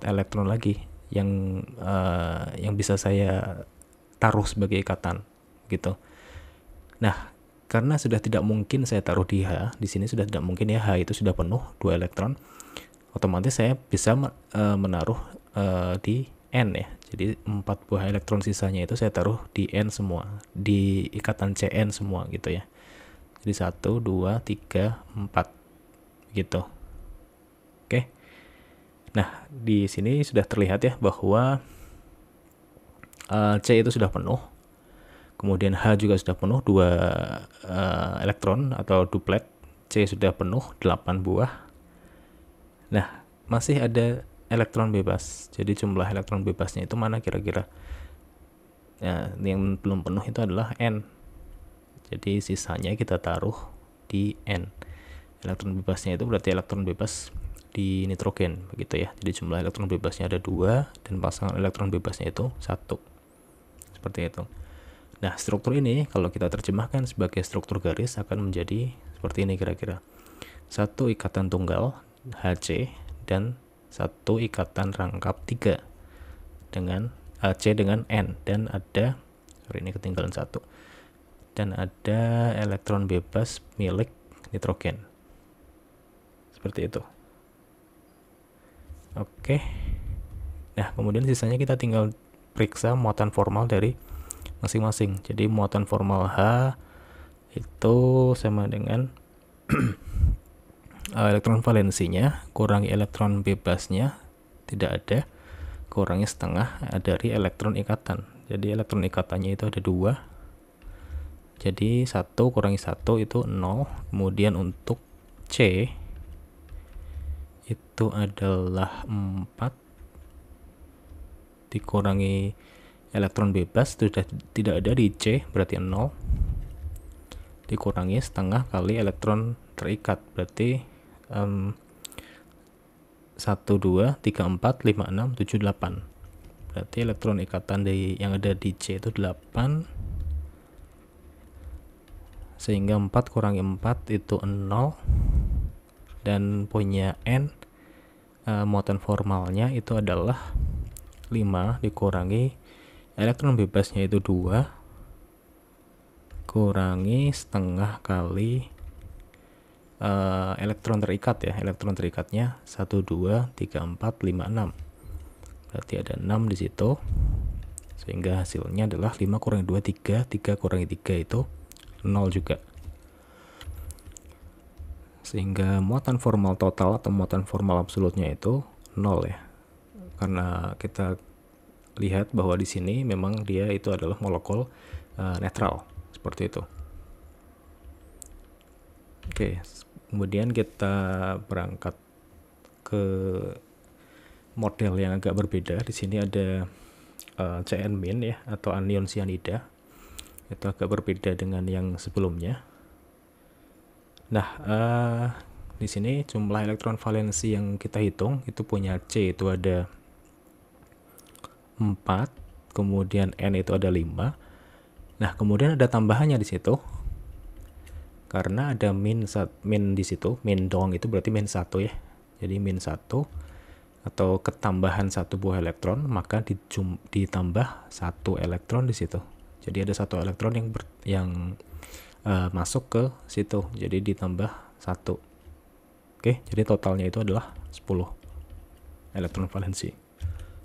elektron lagi yang bisa saya taruh sebagai ikatan gitu. Nah, karena sudah tidak mungkin saya taruh di H, di sini sudah tidak mungkin ya, H itu sudah penuh 2 elektron. Otomatis saya bisa menaruh di N ya. Jadi 4 buah elektron sisanya itu saya taruh di N semua, di ikatan Cn semua gitu ya. Jadi 1, 2, 3, 4 gitu. Oke. Nah, di sini sudah terlihat ya bahwa C itu sudah penuh. Kemudian H juga sudah penuh 2 elektron atau duplet. C sudah penuh 8 buah. Nah, masih ada elektron bebas. Jadi jumlah elektron bebasnya itu mana kira-kira? Nah, yang belum penuh itu adalah N. Jadi sisanya kita taruh di N. Elektron bebasnya itu berarti elektron bebas di nitrogen begitu ya. Jadi jumlah elektron bebasnya ada 2 dan pasangan elektron bebasnya itu 1. Seperti itu. Nah, struktur ini kalau kita terjemahkan sebagai struktur garis akan menjadi seperti ini kira-kira. 1 ikatan tunggal HC dan 1 ikatan rangkap 3 dengan C dengan N dan ada ini ketinggalan 1 dan ada elektron bebas milik nitrogen. seperti itu. Oke. Nah, kemudian sisanya kita tinggal periksa muatan formal dari masing-masing. Jadi muatan formal H itu sama dengan elektron valensinya kurangi elektron bebasnya, tidak ada, kurangi setengah dari elektron ikatan. Jadi elektron ikatannya itu ada 2. Jadi 1 kurangi 1 itu 0. Kemudian untuk C itu adalah 4 dikurangi elektron bebas, sudah tidak ada di C, berarti 0, dikurangi setengah kali elektron terikat, berarti 1, 2, 3, 4, 5, 6, 7, 8. Berarti elektron ikatan yang ada di C itu 8, sehingga 4 kurangi 4 itu 0, dan punya N, muatan formalnya itu adalah 5 dikurangi elektron bebasnya itu 2 kurangi setengah kali elektron terikat ya. Elektron terikatnya 1, 2, 3, 4, 5, 6. Berarti ada 6 di situ. Sehingga hasilnya adalah 5 kurangi 2, 3. 3 kurangi 3 itu 0 juga. Sehingga muatan formal total atau muatan formal absolutnya itu 0 ya. Karena kita lihat bahwa di sini memang dia itu adalah molekul netral, seperti itu. Oke, kemudian kita berangkat ke model yang agak berbeda. Di sini ada CN- ya, atau anion cyanida. Itu agak berbeda dengan yang sebelumnya. Nah, di sini jumlah elektron valensi yang kita hitung itu punya C itu ada 4, kemudian N itu ada 5. Nah, kemudian ada tambahannya di situ. Karena ada min di situ, min doang itu berarti min 1 ya. Jadi min 1 atau ketambahan 1 buah elektron, maka ditambah 1 elektron di situ. Jadi ada 1 elektron yang masuk ke situ. Jadi ditambah 1. Oke, jadi totalnya itu adalah 10 elektron valensi.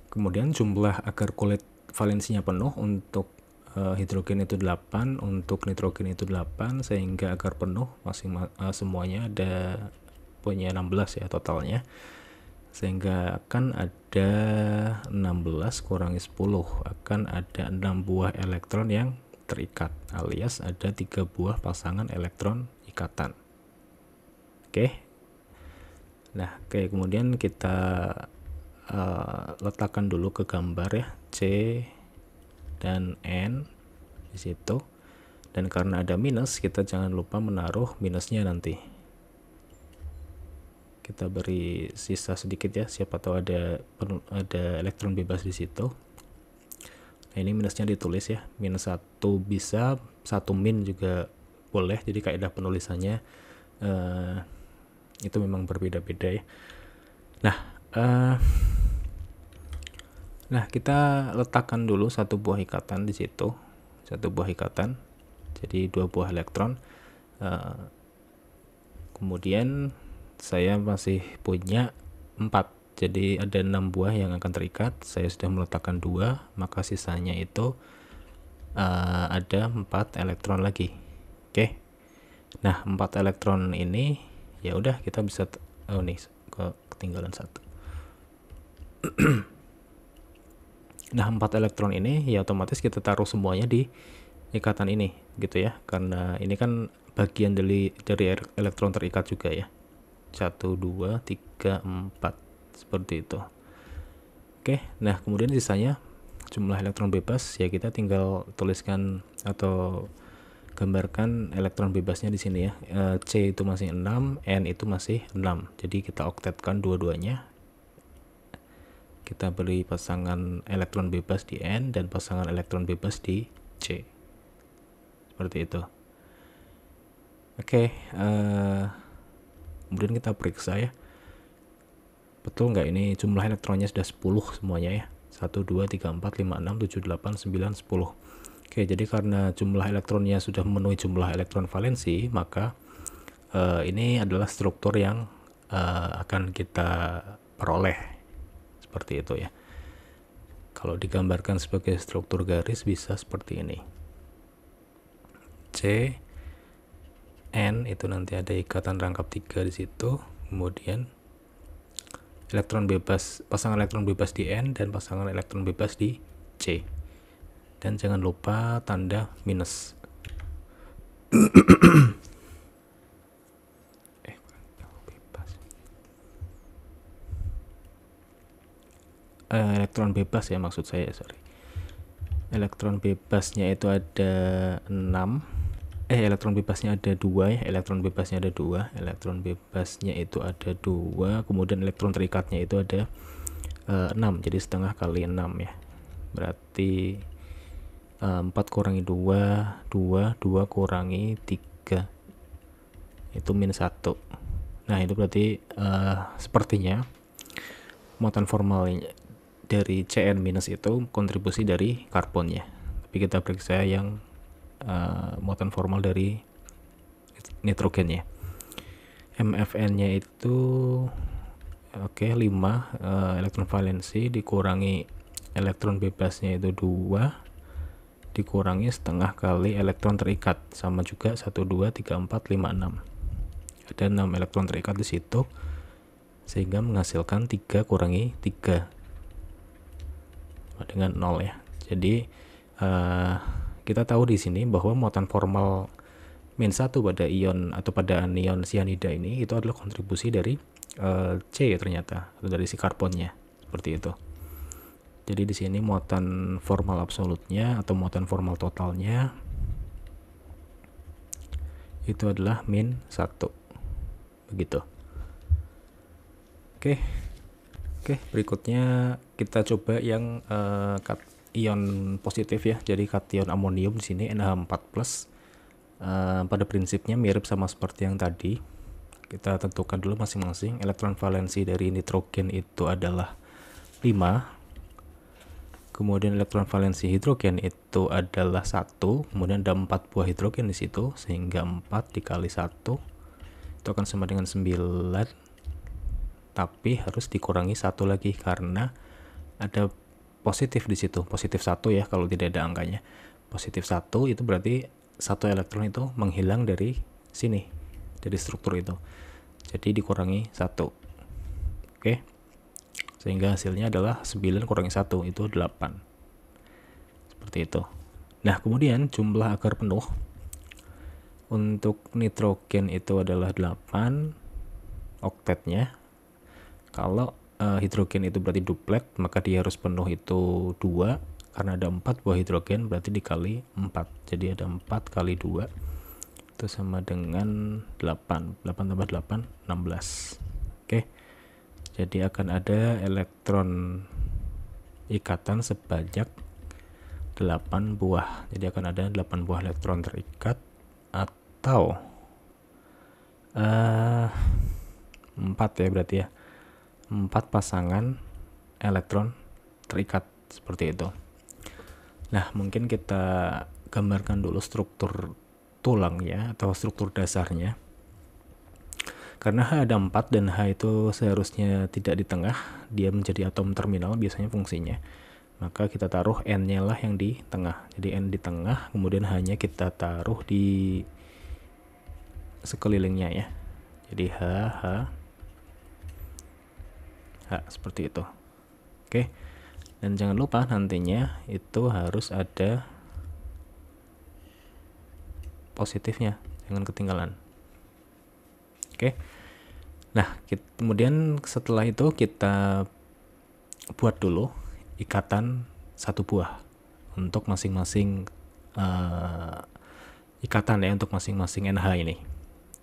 Kemudian jumlah agar kulit valensinya penuh untuk hidrogen itu 8, untuk nitrogen itu 8, sehingga agar penuh semuanya ada punya 16 ya totalnya. Sehingga akan ada 16 kurangi 10, akan ada 6 buah elektron yang terikat, alias ada 3 buah pasangan elektron ikatan. Oke. Nah, kemudian kita letakkan dulu ke gambar ya, C dan N di situ. Dan karena ada minus, kita jangan lupa menaruh minusnya nanti. Kita beri sisa sedikit ya, siapa tahu ada elektron bebas di situ. Nah, ini minusnya ditulis ya, minus 1 bisa, 1 min juga boleh. Jadi kaidah penulisannya itu memang berbeda-beda ya. Nah, kita letakkan dulu 1 buah ikatan di situ, 1 buah ikatan, jadi 2 buah elektron. Kemudian saya masih punya 4, jadi ada 6 buah yang akan terikat. Saya sudah meletakkan 2, maka sisanya itu ada 4 elektron lagi. Oke. Nah, 4 elektron ini ya udah kita bisa ketinggalan 1. Nah, 4 elektron ini ya otomatis kita taruh semuanya di ikatan ini gitu ya, karena ini kan bagian dari elektron terikat juga ya. 1, 2, 3, 4 seperti itu. Oke, nah kemudian sisanya jumlah elektron bebas ya, kita tinggal tuliskan atau gambarkan elektron bebasnya di sini ya. C itu masih 6, N itu masih 6. Jadi kita oktetkan dua-duanya. Kita beri pasangan elektron bebas di N dan pasangan elektron bebas di C. Seperti itu. Oke, kemudian kita periksa ya. Betul nggak ini jumlah elektronnya sudah 10 semuanya ya. 1, 2, 3, 4, 5, 6, 7, 8, 9, 10. Oke, jadi karena jumlah elektronnya sudah memenuhi jumlah elektron valensi, maka ini adalah struktur yang akan kita peroleh seperti itu ya. Kalau digambarkan sebagai struktur garis bisa seperti ini. C N itu nanti ada ikatan rangkap 3 di situ, kemudian elektron bebas, pasangan elektron bebas di N dan pasangan elektron bebas di C. Dan jangan lupa tanda minus. Elektron bebas ya maksud saya, sorry. Elektron bebasnya itu ada 6. Elektron bebasnya ada 2 ya, elektron bebasnya ada 2, elektron bebasnya itu ada 2, kemudian elektron terikatnya itu ada 6, jadi setengah kali 6 ya. Berarti 4 kurangi 2, 2 kurangi 3 itu minus 1. Nah itu berarti sepertinya muatan formalnya dari Cn minus itu kontribusi dari karbonnya. Tapi kita periksa yang muatan formal dari nitrogennya. MFN-nya itu 5 elektron valensi dikurangi elektron bebasnya itu 2 dikurangi setengah kali elektron terikat, sama juga 1 2 3 4 5 6. Ada 6 elektron terikat di situ sehingga menghasilkan 3 kurangi 3 dengan 0 ya. Jadi kita tahu di sini bahwa muatan formal -1 pada ion atau pada anion sianida ini itu adalah kontribusi dari C ternyata, atau dari si karbonnya, seperti itu. Jadi di sini muatan formal absolutnya atau muatan formal totalnya itu adalah -1. Begitu. Oke, berikutnya kita coba yang ion positif ya. Jadi kation amonium di sini NH4+. Pada prinsipnya mirip sama seperti yang tadi. Kita tentukan dulu masing-masing. Elektron valensi dari nitrogen itu adalah 5. Kemudian elektron valensi hidrogen itu adalah 1. Kemudian ada 4 buah hidrogen di situ, sehingga 4 dikali 1 itu akan sama dengan 9. Tapi harus dikurangi 1 lagi karena ada positif di situ, positif 1 ya kalau tidak ada angkanya. Positif 1 itu berarti 1 elektron itu menghilang dari sini, dari struktur itu. Jadi dikurangi 1. Oke. Sehingga hasilnya adalah 9 kurangi 1 itu 8. Seperti itu. Nah, kemudian jumlah agar penuh untuk nitrogen itu adalah 8 oktetnya. Kalau hidrogen itu berarti duplet, maka dia harus penuh itu 2, karena ada 4 buah hidrogen berarti dikali 4. Jadi ada 4 kali 2 itu sama dengan 8. 8 tambah 8 16. Oke. Jadi akan ada elektron ikatan sebanyak 8 buah. Jadi akan ada 8 buah elektron terikat atau 4 ya berarti ya. 4 pasangan elektron terikat seperti itu. Nah, mungkin kita gambarkan dulu struktur tulangnya atau struktur dasarnya. Karena H ada 4 dan H itu seharusnya tidak di tengah, dia menjadi atom terminal biasanya fungsinya. Maka kita taruh N-nya lah yang di tengah. Jadi N di tengah, kemudian H-nya kita taruh di sekelilingnya ya. Jadi H seperti itu. Oke. Dan jangan lupa nantinya itu harus ada positifnya, jangan ketinggalan. Oke. Nah, kemudian setelah itu kita buat dulu ikatan 1 buah untuk masing-masing ikatan ya, untuk masing-masing NH ini.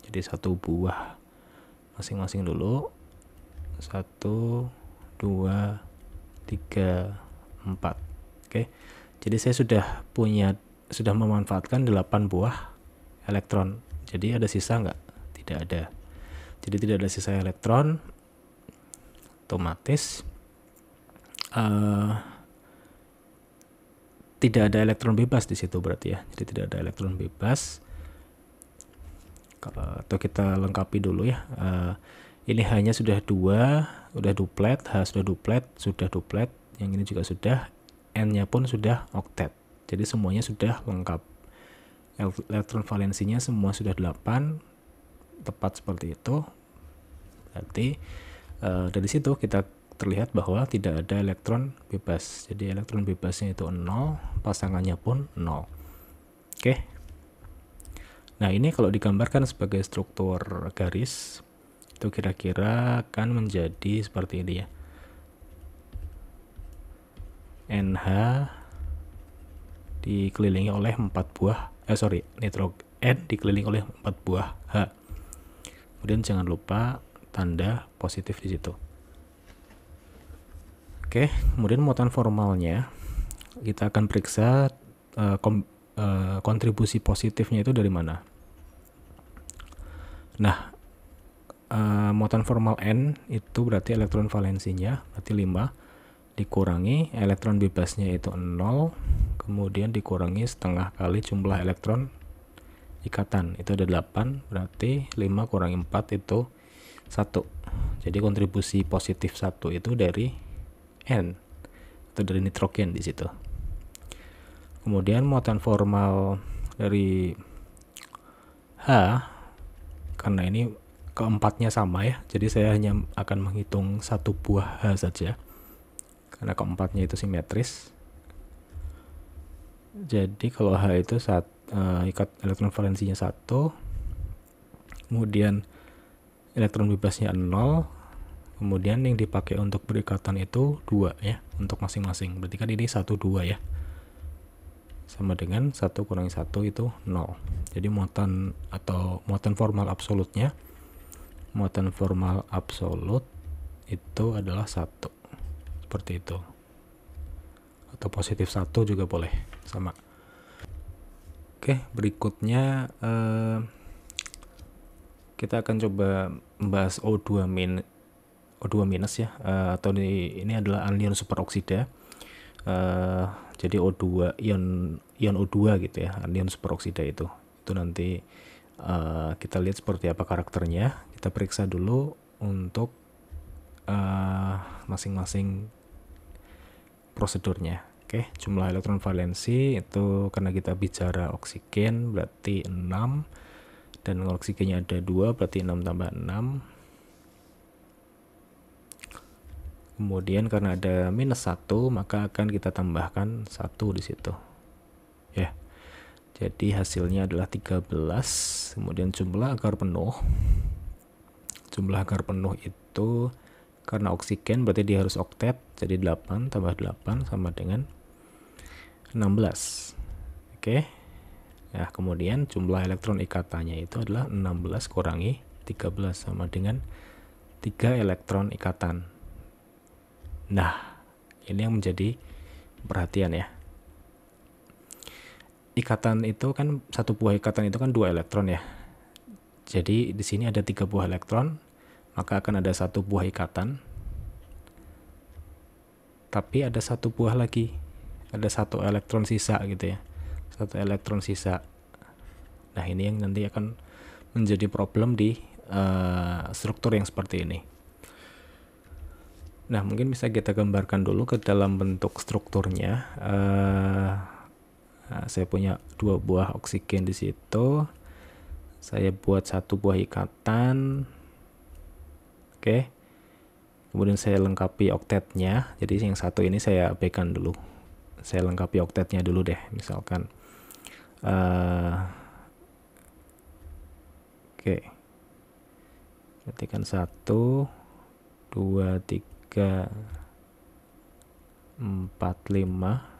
Jadi 1 buah masing-masing dulu. 1 2 3 4. Oke. Jadi saya sudah memanfaatkan 8 buah elektron. Jadi ada sisa enggak? Tidak ada. Jadi tidak ada sisa elektron. Otomatis tidak ada elektron bebas di situ berarti ya. Jadi tidak ada elektron bebas. Atau kita lengkapi dulu ya. Ini H-nya sudah 2, udah duplet, H sudah duplet, yang ini juga sudah, N-nya pun sudah oktet. Jadi semuanya sudah lengkap. Elektron valensinya semua sudah 8, tepat seperti itu. Berarti dari situ kita terlihat bahwa tidak ada elektron bebas. Jadi elektron bebasnya itu 0, pasangannya pun 0. Oke. Nah, ini kalau digambarkan sebagai struktur garis, itu kira-kira akan menjadi seperti ini ya. NH dikelilingi oleh 4 buah, nitrogen dikelilingi oleh 4 buah H. Kemudian jangan lupa tanda positif di situ. Oke, kemudian muatan formalnya kita akan periksa kontribusi positifnya itu dari mana. Nah, muatan formal N itu berarti elektron valensinya berarti 5 dikurangi elektron bebasnya itu 0, kemudian dikurangi setengah kali jumlah elektron ikatan itu ada 8, berarti 5 kurangi 4 itu 1. Jadi kontribusi positif 1 itu dari N, itu dari nitrogen di situ. Kemudian muatan formal dari H, karena ini keempatnya sama ya, jadi saya hanya akan menghitung 1 buah H saja karena keempatnya itu simetris. Jadi kalau H itu elektron valensinya 1, kemudian elektron bebasnya 0, kemudian yang dipakai untuk berikatan itu 2 ya untuk masing-masing. Berarti kan ini 1 2 ya, sama dengan 1 kurangi 1 itu 0. Jadi muatan formal absolutnya, muatan formal absolut itu adalah 1, seperti itu, atau positif 1 juga boleh, sama. Oke, berikutnya kita akan coba membahas O2 minus ya, atau ini adalah anion superoksida. Jadi O2 ion O2 gitu ya, anion superoksida itu nanti kita lihat seperti apa karakternya. Kita periksa dulu untuk masing-masing prosedurnya. Oke, jumlah elektron valensi itu karena kita bicara oksigen berarti 6, dan oksigennya ada 2 berarti 6 tambah 6. Kemudian karena ada minus 1 maka akan kita tambahkan 1 di situ ya. Jadi hasilnya adalah 13. Kemudian jumlah agar penuh itu karena oksigen berarti dia harus oktet, jadi 8 tambah 8 sama dengan 16. Oke. Nah, kemudian jumlah elektron ikatannya itu adalah 16 kurangi 13 sama dengan 3 elektron ikatan. Nah, ini yang menjadi perhatian ya. Ikatan itu kan, satu buah ikatan itu kan 2 elektron ya. Jadi di sini ada 3 buah elektron, maka akan ada 1 buah ikatan. Tapi ada 1 buah lagi, ada 1 elektron sisa gitu ya, 1 elektron sisa. Nah, ini yang nanti akan menjadi problem di struktur yang seperti ini. Nah, mungkin bisa kita gambarkan dulu ke dalam bentuk strukturnya. Saya punya 2 buah oksigen di situ. Saya buat 1 buah ikatan. Oke. Kemudian saya lengkapi oktetnya. Jadi yang 1 ini saya abaikan dulu. Saya lengkapi oktetnya dulu deh. Misalkan oke. Berarti kan 1 2 3 4 5.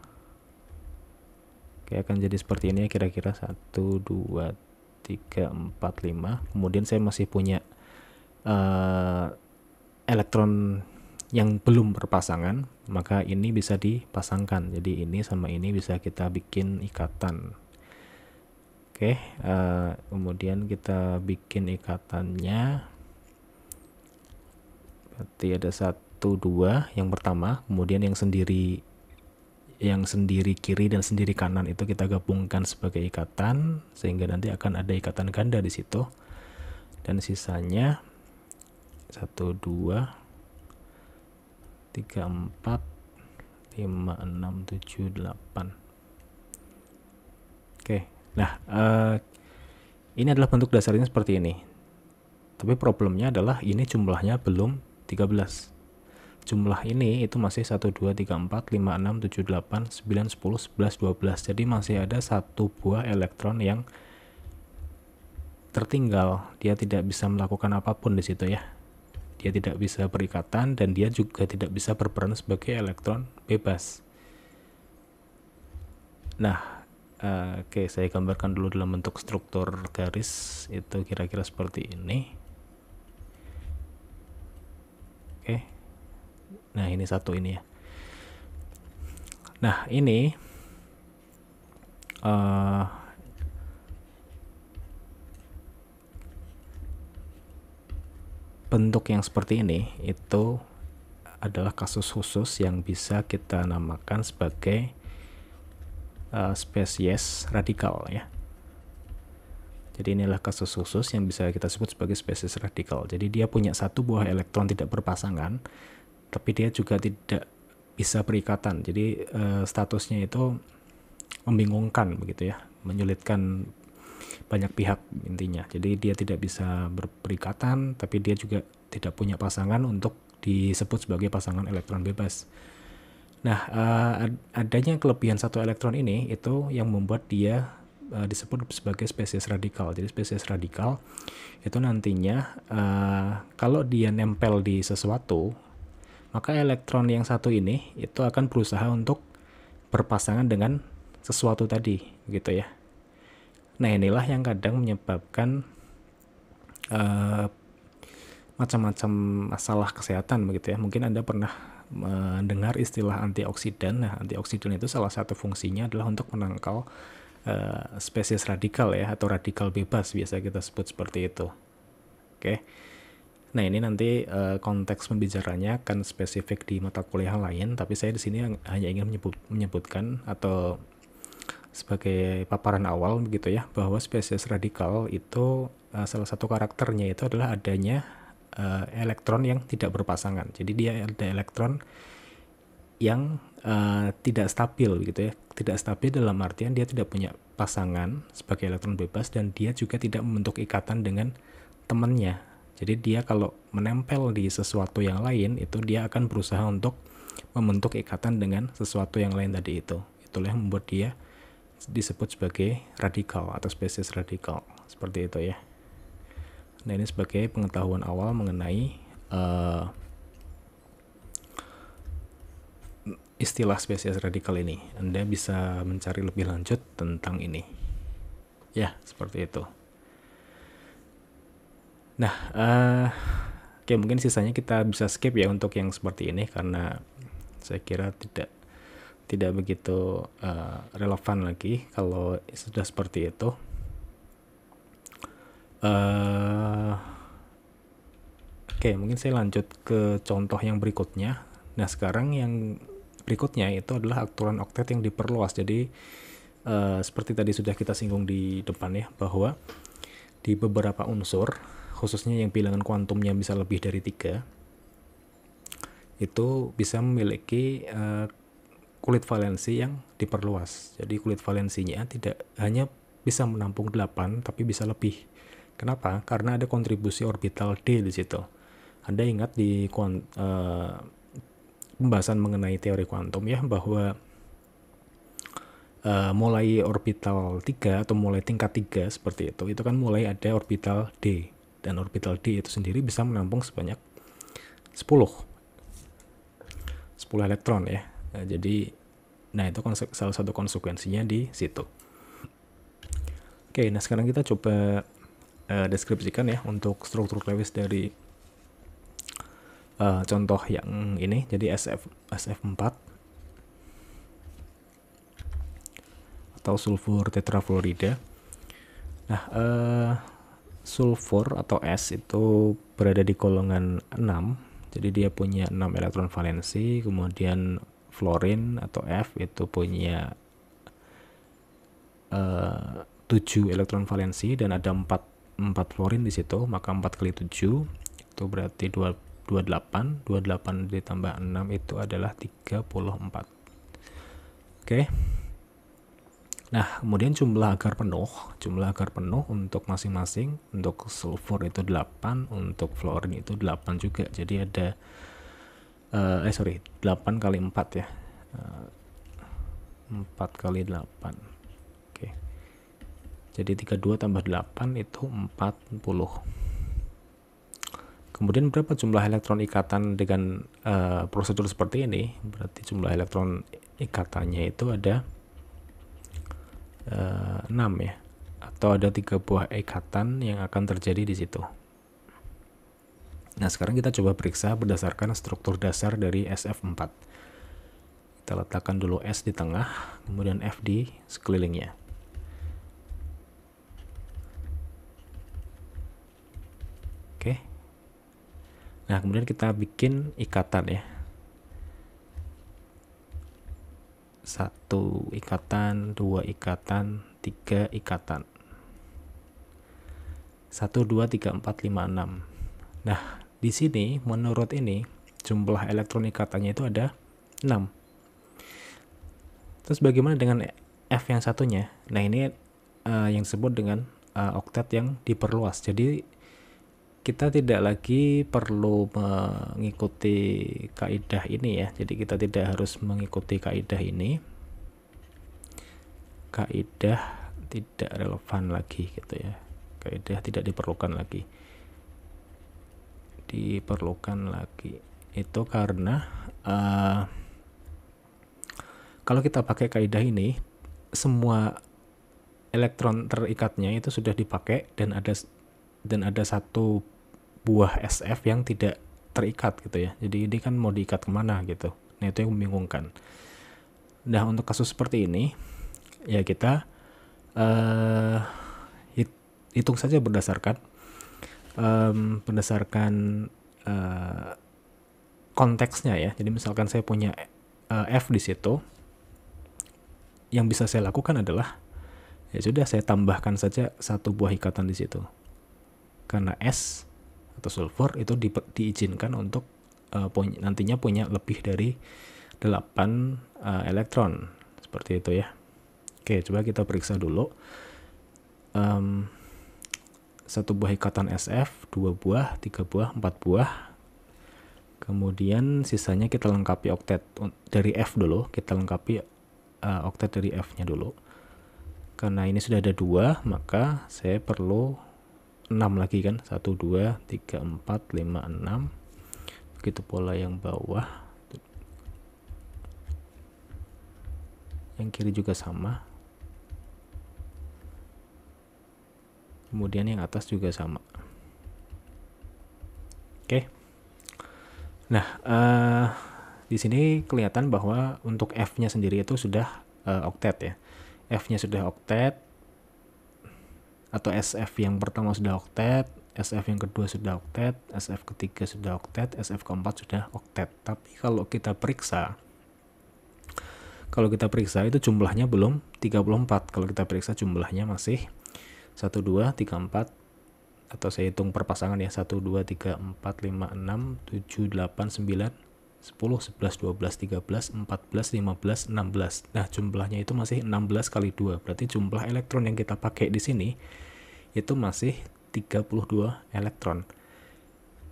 Oke, akan jadi seperti ini kira-kira 1 2 3 4 5. Kemudian saya masih punya elektron yang belum berpasangan, maka ini bisa dipasangkan. Jadi ini sama ini bisa kita bikin ikatan. Oke, kemudian kita bikin ikatannya. Berarti ada 1 2 yang pertama, kemudian yang sendiri kiri dan sendiri kanan itu kita gabungkan sebagai ikatan, sehingga nanti akan ada ikatan ganda di situ. Dan sisanya 1, 2, 3, 4, 5, 6, 7, 8. Oke, nah ini adalah bentuk dasarnya seperti ini. Tapi problemnya adalah ini jumlahnya belum 13. Jumlah ini itu masih 1, 2, 3, 4, 5, 6, 7, 8, 9, 10, 11, 12. Jadi masih ada satu buah elektron yang tertinggal. Dia tidak bisa melakukan apapun di situ ya. Dia tidak bisa berikatan dan dia juga tidak bisa berperan sebagai elektron bebas. Nah, oke, saya gambarkan dulu dalam bentuk struktur garis. Itu kira-kira seperti ini. Oke. Nah, ini satu ini ya. Nah, ini bentuk yang seperti ini itu adalah kasus khusus yang bisa kita namakan sebagai spesies radikal ya. Jadi inilah kasus khusus yang bisa kita sebut sebagai spesies radikal. Jadi dia punya satu buah elektron tidak berpasangan, tapi dia juga tidak bisa berikatan. Jadi statusnya itu membingungkan begitu ya, menyulitkan banyak pihak intinya. Jadi dia tidak bisa berikatan, tapi dia juga tidak punya pasangan untuk disebut sebagai pasangan elektron bebas. Nah, adanya kelebihan satu elektron ini itu yang membuat dia disebut sebagai spesies radikal. Jadi spesies radikal itu nantinya kalau dia nempel di sesuatu, maka elektron yang satu ini itu akan berusaha untuk berpasangan dengan sesuatu tadi, gitu ya. Nah, inilah yang kadang menyebabkan macam-macam masalah kesehatan begitu ya. Mungkin Anda pernah mendengar istilah antioksidan. Nah, antioksidan itu salah satu fungsinya adalah untuk menangkal spesies radikal ya, atau radikal bebas biasa kita sebut seperti itu. Oke. Nah, ini nanti konteks pembicaranya akan spesifik di mata kuliah lain, tapi saya di sini hanya ingin menyebutkan atau sebagai paparan awal begitu ya, bahwa spesies radikal itu salah satu karakternya itu adalah adanya elektron yang tidak berpasangan. Jadi dia ada elektron yang tidak stabil gitu ya. Tidak stabil dalam artian dia tidak punya pasangan sebagai elektron bebas, dan dia juga tidak membentuk ikatan dengan temannya. Jadi dia kalau menempel di sesuatu yang lain, itu dia akan berusaha untuk membentuk ikatan dengan sesuatu yang lain tadi itu. Itulah yang membuat dia disebut sebagai radikal atau spesies radikal. Seperti itu ya. Nah, ini sebagai pengetahuan awal mengenai istilah spesies radikal ini. Anda bisa mencari lebih lanjut tentang ini. Ya, seperti itu. Nah, oke, mungkin sisanya kita bisa skip ya untuk yang seperti ini, karena saya kira tidak begitu relevan lagi kalau sudah seperti itu. Oke, mungkin saya lanjut ke contoh yang berikutnya. Nah, sekarang yang berikutnya itu adalah aturan oktet yang diperluas. Jadi seperti tadi sudah kita singgung di depan ya, bahwa di beberapa unsur, khususnya yang bilangan kuantumnya bisa lebih dari 3, itu bisa memiliki kulit valensi yang diperluas. Jadi kulit valensinya tidak hanya bisa menampung 8, tapi bisa lebih. Kenapa? Karena ada kontribusi orbital D di situ. Anda ingat di pembahasan mengenai teori kuantum ya, bahwa mulai orbital 3 atau mulai tingkat 3 seperti itu kan mulai ada orbital D. Dan orbital D itu sendiri bisa menampung sebanyak 10 elektron ya. Jadi, nah itu salah satu konsekuensinya di situ. Oke, nah sekarang kita coba deskripsikan ya untuk struktur Lewis dari contoh yang ini. Jadi SF4 atau sulfur tetrafluorida. Nah, sulfur atau S itu berada di golongan 6. Jadi dia punya 6 elektron valensi. Kemudian fluorin atau F itu punya 7 elektron valensi dan ada 4 fluorin di situ, maka 4 kali 7 Itu berarti 28 ditambah 6 itu adalah 34. Oke. Nah, kemudian jumlah agar penuh untuk masing-masing. Untuk sulfur itu 8, untuk fluorin itu 8 juga. Jadi ada 8 kali 4 ya. 4 kali 8. Oke. Jadi 32 tambah 8 itu 40. Kemudian berapa jumlah elektron ikatan dengan prosedur seperti ini? Berarti jumlah elektron ikatannya itu ada 6 ya, atau ada 3 buah ikatan yang akan terjadi di situ. Nah, sekarang kita coba periksa berdasarkan struktur dasar dari SF4. Kita letakkan dulu S di tengah, kemudian F di sekelilingnya. Oke. Nah, kemudian kita bikin ikatan ya. 1 ikatan, 2 ikatan, 3 ikatan. 1, 2, 3, 4, 5, 6. Nah, di sini menurut ini jumlah elektron ikatannya itu ada 6. Terus bagaimana dengan F yang satunya? Nah, ini yang disebut dengan oktet yang diperluas. Jadi kita tidak lagi perlu mengikuti kaidah ini ya. Jadi kita tidak harus mengikuti kaidah ini. Kaidah tidak relevan lagi gitu ya. Kaidah tidak diperlukan lagi. Diperlukan lagi. Itu karena kalau kita pakai kaidah ini, semua elektron terikatnya itu sudah dipakai dan ada satu buah SF yang tidak terikat gitu ya. Jadi ini kan mau diikat kemana gitu. Nah, itu yang membingungkan. Nah, untuk kasus seperti ini ya kita hitung saja berdasarkan konteksnya ya. Jadi misalkan saya punya F di situ, yang bisa saya lakukan adalah ya sudah saya tambahkan saja satu buah ikatan di situ. Karena S atau sulfur itu diizinkan untuk nantinya punya lebih dari 8 elektron. Seperti itu ya. Oke, coba kita periksa dulu. 1 buah ikatan SF, 2 buah, 3 buah, 4 buah. Kemudian sisanya kita lengkapi oktet dari F dulu. Kita lengkapi oktet dari F-nya dulu. Karena ini sudah ada 2, maka saya perlu 6 lagi kan. 1, 2, 3, 4, 5, 6. Begitu pola yang bawah. Yang kiri juga sama. Kemudian yang atas juga sama. Oke. Nah, di sini kelihatan bahwa untuk F-nya sendiri itu sudah oktet ya. F-nya sudah oktet, atau SF yang pertama sudah oktet, SF yang kedua sudah oktet, SF ketiga sudah oktet, SF keempat sudah oktet. Tapi kalau kita periksa itu jumlahnya belum 34. Kalau kita periksa jumlahnya masih 1, 2, 3, 4, atau saya hitung per pasangan ya, 1, 2, 3, 4, 5, 6, 7, 8, 9, 10, 11, 12, 13, 14, 15, 16. Nah, jumlahnya itu masih 16 kali 2. Berarti jumlah elektron yang kita pakai di sini itu masih 32 elektron.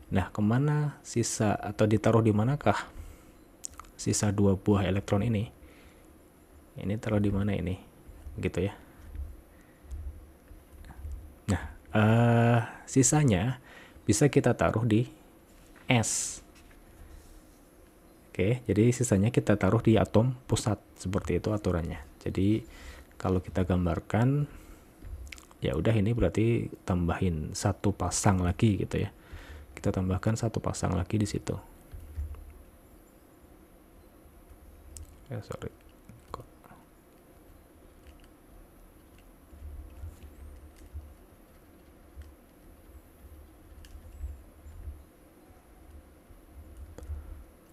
Nah, kemana sisa atau ditaruh di manakah sisa 2 buah elektron ini? Ini taruh di mana ini? Gitu ya. Nah, sisanya bisa kita taruh di S. Oke, jadi sisanya kita taruh di atom pusat. Seperti itu aturannya. Jadi kalau kita gambarkan, ya udah ini berarti tambahin 1 pasang lagi gitu ya. Kita tambahkan 1 pasang lagi di situ. Sorry.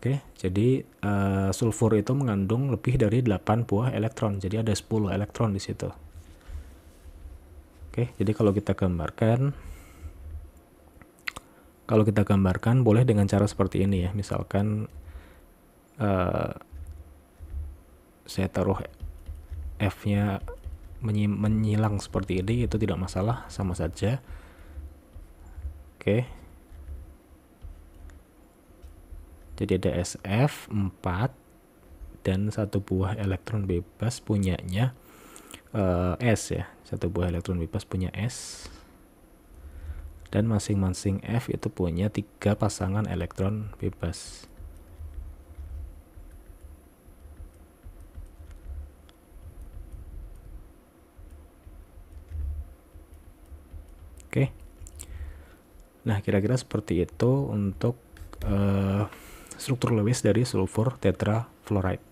Oke, jadi sulfur itu mengandung lebih dari 8 buah elektron. Jadi ada 10 elektron di situ. Oke, jadi kalau kita gambarkan, Kalau kita gambarkan boleh dengan cara seperti ini ya. Misalkan saya taruh F-nya menyilang seperti ini, itu tidak masalah, sama saja. Oke. Jadi ada SF 4 dan satu buah elektron bebas punyanya S ya. Satu buah elektron bebas punya S. Dan masing-masing F itu punya 3 pasangan elektron bebas. Oke. Nah, kira-kira seperti itu untuk struktur Lewis dari sulfur tetrafluoride.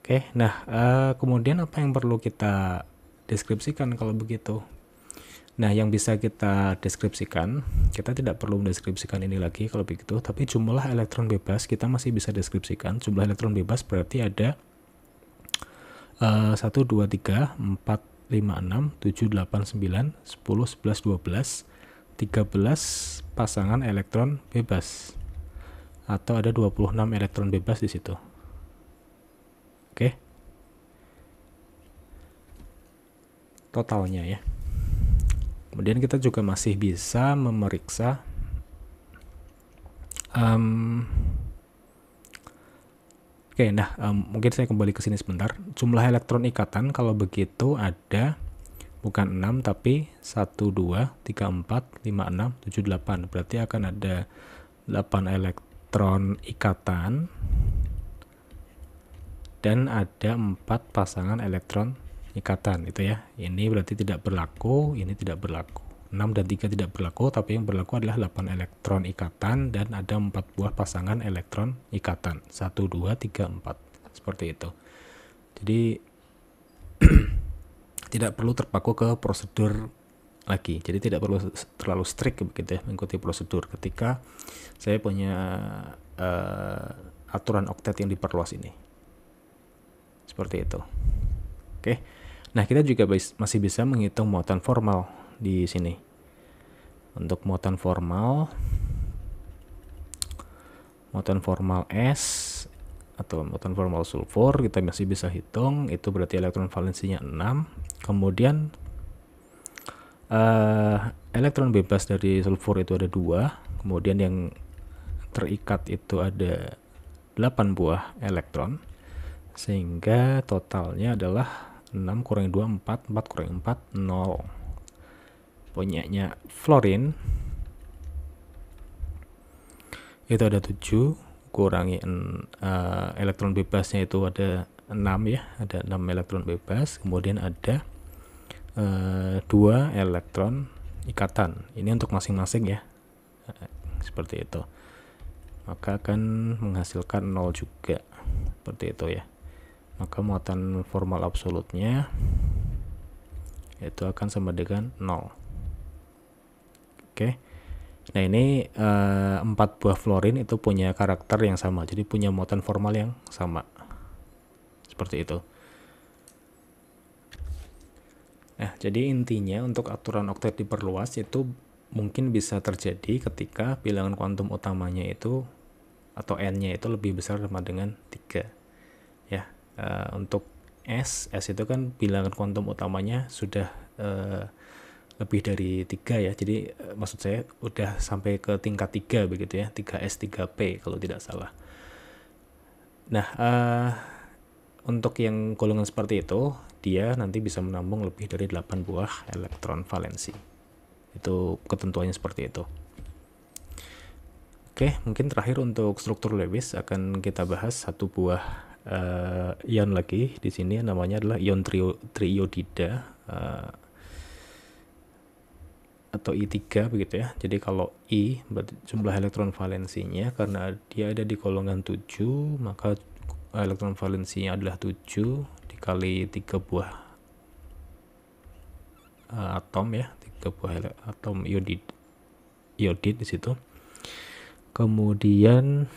Oke, nah kemudian apa yang perlu kita deskripsikan kalau begitu? Nah, yang bisa kita deskripsikan, kita tidak perlu mendeskripsikan ini lagi kalau begitu, tapi jumlah elektron bebas kita masih bisa deskripsikan. Jumlah elektron bebas berarti ada 1, 2, 3, 4, 5, 6, 7, 8, 9, 10, 11, 12, 13 pasangan elektron bebas. Atau ada 26 elektron bebas di situ. Oke. Totalnya ya. Kemudian kita juga masih bisa memeriksa mungkin saya kembali ke sini sebentar. Jumlah elektron ikatan kalau begitu ada bukan 6 tapi 1, 2, 3, 4, 5, 6, 7, 8. Berarti akan ada 8 elektron ikatan dan ada 4 pasangan elektron ikatan itu ya. Ini berarti tidak berlaku, ini tidak berlaku. 6 dan 3 tidak berlaku, tapi yang berlaku adalah 8 elektron ikatan dan ada 4 buah pasangan elektron ikatan. 1, 2, 3, 4. Seperti itu. Jadi tidak perlu terpaku ke prosedur lagi. Jadi tidak perlu terlalu strict begitu ya, mengikuti prosedur ketika saya punya aturan oktet yang diperluas ini. Seperti itu. Oke. Nah, kita juga masih bisa menghitung muatan formal di sini. Untuk muatan formal S atau muatan formal sulfur kita masih bisa hitung, itu berarti elektron valensinya 6. Kemudian elektron bebas dari sulfur itu ada 2, kemudian yang terikat itu ada 8 buah elektron, sehingga totalnya adalah 6 kurangi 2, 4, 4 kurangi 4, 0. Punyanya fluorine itu ada 7, kurangi elektron bebasnya itu ada 6 ya, ada 6 elektron bebas, kemudian ada 2 elektron ikatan. Ini untuk masing-masing ya, seperti itu. Maka akan menghasilkan 0 juga, seperti itu ya. Maka muatan formal absolutnya itu akan sama dengan 0. Oke. Nah, ini 4 buah fluorine itu punya karakter yang sama, jadi punya muatan formal yang sama. Seperti itu. Nah, jadi intinya untuk aturan oktet diperluas itu mungkin bisa terjadi ketika bilangan kuantum utamanya itu atau n-nya itu lebih besar sama dengan 3. Ya. Untuk S itu kan bilangan kuantum utamanya sudah lebih dari 3 ya, jadi maksud saya udah sampai ke tingkat 3 begitu ya, 3S 3P kalau tidak salah. Nah, untuk yang golongan seperti itu dia nanti bisa menampung lebih dari 8 buah elektron valensi. Itu ketentuannya seperti itu. Oke, mungkin terakhir untuk struktur Lewis akan kita bahas satu buah ion lagi di sini, namanya adalah ion triiodida atau I3 begitu ya. Jadi kalau I jumlah elektron valensinya, karena dia ada di golongan 7, maka elektron valensinya adalah 7 dikali 3 buah atom ya, 3 buah atom iodid di situ. Kemudian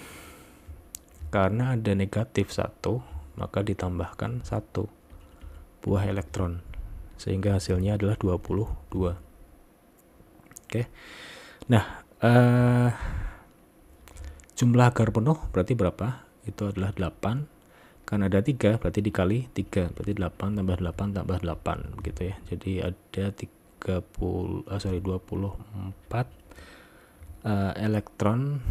karena ada negatif 1, maka ditambahkan 1 buah elektron, sehingga hasilnya adalah 22. Oke. Nah, jumlah agar penuh berarti berapa? Itu adalah 8. Kan ada 3, berarti dikali 3, berarti 8 tambah 8 tambah 8 gitu ya. Jadi ada 24 elektron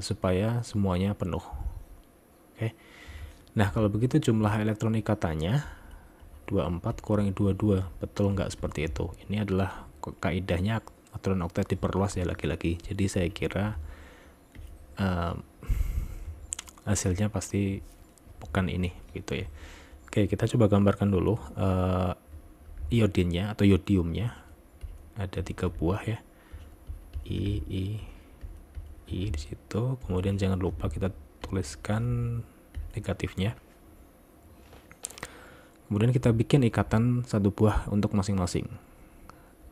supaya semuanya penuh. Oke. Nah, kalau begitu jumlah elektron ikatannya 24 kurangi 22. Betul nggak seperti itu? Ini adalah kaidahnya aturan oktet diperluas ya lagi-lagi. Jadi saya kira hasilnya pasti bukan ini gitu ya. Oke, kita coba gambarkan dulu iodinnya atau yodiumnya. Ada 3 buah ya. I di situ. Kemudian jangan lupa kita tuliskan negatifnya. Kemudian kita bikin ikatan 1 buah untuk masing-masing.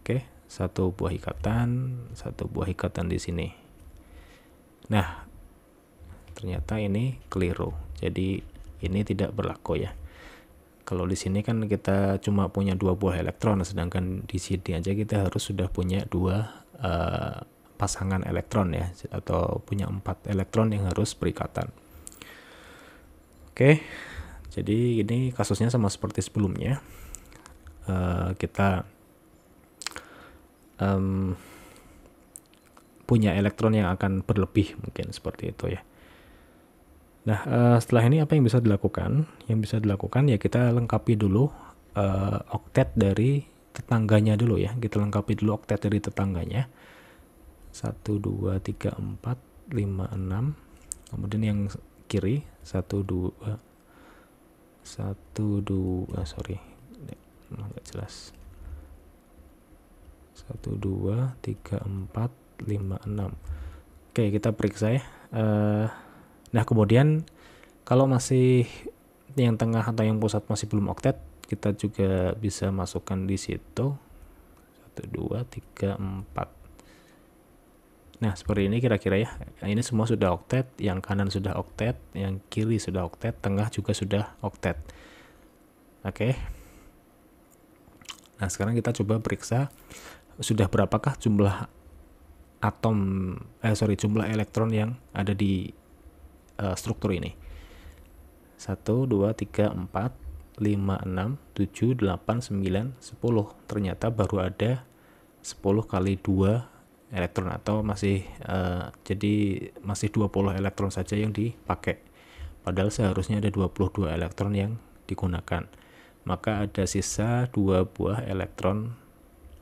Oke, 1 buah ikatan di sini. Nah, ternyata ini keliru. Jadi ini tidak berlaku ya. Kalau di sini kan kita cuma punya 2 buah elektron, sedangkan di sini aja kita harus sudah punya 2 pasangan elektron ya, atau punya 4 elektron yang harus berikatan. Oke, jadi ini kasusnya sama seperti sebelumnya. Kita punya elektron yang akan berlebih, mungkin seperti itu ya. Nah, setelah ini apa yang bisa dilakukan? Yang bisa dilakukan ya kita lengkapi dulu oktet dari tetangganya dulu ya. Kita lengkapi dulu oktet dari tetangganya. 1, 2, 3, 4, 5, 6. Kemudian yang kiri 1, 2, sorry, nggak jelas. 1, 2, 3, 4, 5, 6. Oke, kita periksa ya. Nah, kemudian kalau masih yang tengah atau yang pusat masih belum oktet, kita juga bisa masukkan di situ 1, 2, 3, 4. Nah, seperti ini kira-kira ya. Ini semua sudah oktet, yang kanan sudah oktet, yang kiri sudah oktet, tengah juga sudah oktet. Oke. Nah, sekarang kita coba periksa sudah berapakah jumlah jumlah elektron yang ada di struktur ini. 1, 2, 3, 4, 5, 6, 7, 8, 9, 10. Ternyata baru ada 10 kali 2 elektron, atau jadi masih 20 elektron saja yang dipakai. Padahal seharusnya ada 22 elektron yang digunakan. Maka ada sisa 2 buah elektron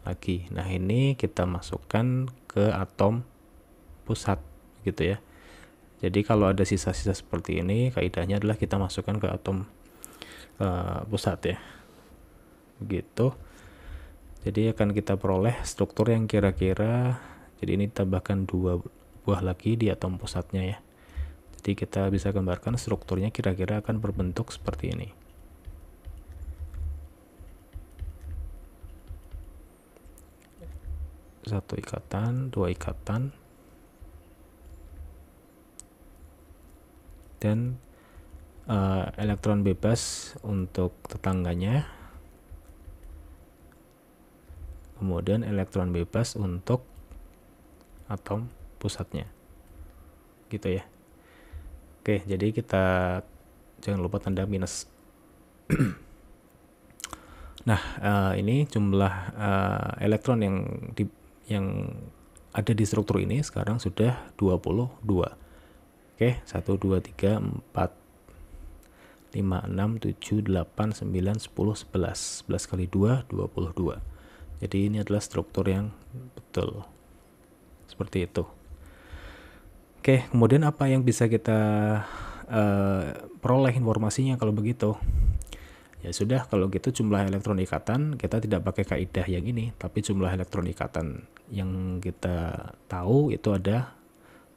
lagi. Nah, ini kita masukkan ke atom pusat gitu ya. Jadi kalau ada sisa-sisa seperti ini, kaidahnya adalah kita masukkan ke atom pusat ya. Begitu. Jadi akan kita peroleh struktur yang kira-kira, jadi ini tambahkan 2 buah lagi di atom pusatnya ya. Jadi kita bisa gambarkan strukturnya kira-kira akan berbentuk seperti ini. Satu ikatan, 2 ikatan, dan elektron bebas untuk tetangganya, kemudian elektron bebas untuk atom pusatnya gitu ya. Oke, jadi kita jangan lupa tanda minus. Nah, ini jumlah elektron yang ada di struktur ini sekarang sudah 22. Oke, 1, 2, 3, 4, 5, 6, 7, 8, 9, 10, 11. 11 kali 2, 22. Jadi ini adalah struktur yang betul. Seperti itu. Oke, kemudian apa yang bisa kita peroleh informasinya kalau begitu? Ya sudah, kalau gitu jumlah elektron ikatan kita tidak pakai kaidah yang ini, tapi jumlah elektron ikatan yang kita tahu itu ada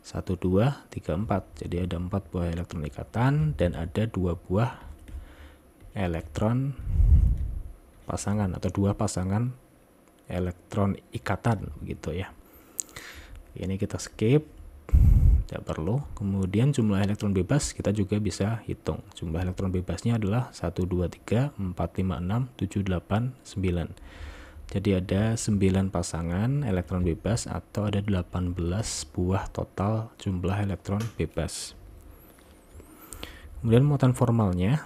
1, 2, 3, 4. Jadi ada 4 buah elektron ikatan dan ada 2 buah elektron pasangan atau 2 pasangan elektron ikatan begitu ya. Ini kita skip, tidak perlu. Kemudian jumlah elektron bebas kita juga bisa hitung. Jumlah elektron bebasnya adalah 1, 2, 3, 4, 5, 6, 7, 8, 9. Jadi ada 9 pasangan elektron bebas atau ada 18 buah total jumlah elektron bebas. Kemudian muatan formalnya.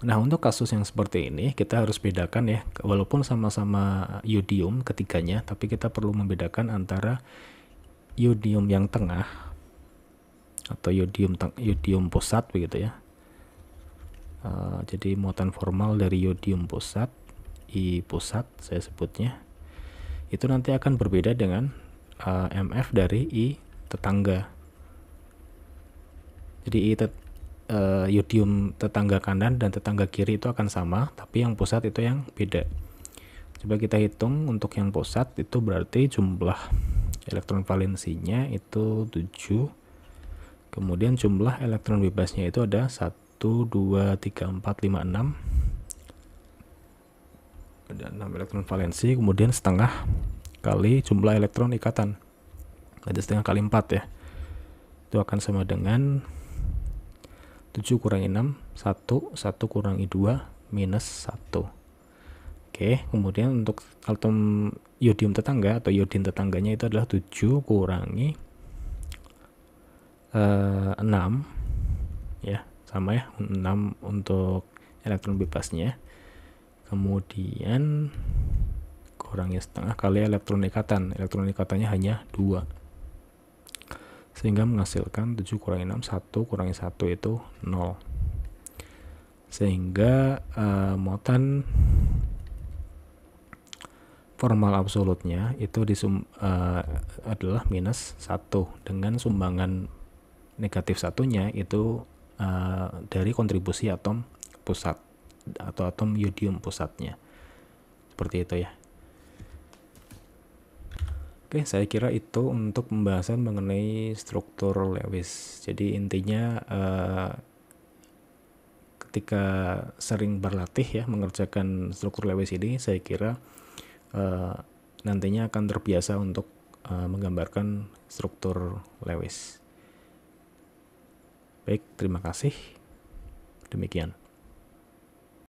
Nah, untuk kasus yang seperti ini kita harus bedakan ya, walaupun sama-sama yodium ketiganya, tapi kita perlu membedakan antara yodium yang tengah atau yodium pusat begitu ya. Jadi muatan formal dari yodium pusat, I pusat saya sebutnya, itu nanti akan berbeda dengan MF dari I tetangga. Jadi yodium tetangga kanan dan tetangga kiri itu akan sama, tapi yang pusat itu yang beda. Coba kita hitung untuk yang pusat, itu berarti jumlah elektron valensinya itu 7. Kemudian jumlah elektron bebasnya itu ada 1, 2, 3, 4, 5, 6. Ada 6 elektron valensi, kemudian setengah kali jumlah elektron ikatan. Ada setengah kali 4 ya. Itu akan sama dengan 7 kurangi 6, 1, 1 kurangi 2, minus 1. Oke, kemudian untuk atom yodium tetangga atau yodin tetangganya itu adalah 7 kurangi 6 ya, sama ya, 6 untuk elektron bebasnya. Kemudian kurangi setengah kali elektron ikatannya hanya 2. Sehingga menghasilkan 7 kurangi 6, 1 kurangi 1 itu 0. Sehingga muatan formal absolutnya itu adalah minus 1 dengan sumbangan negatif satunya itu dari kontribusi atom pusat atau atom yodium pusatnya. Seperti itu ya. Oke, saya kira itu untuk pembahasan mengenai struktur Lewis. Jadi intinya ketika sering berlatih ya mengerjakan struktur Lewis ini, saya kira nantinya akan terbiasa untuk menggambarkan struktur Lewis. Baik, terima kasih. Demikian.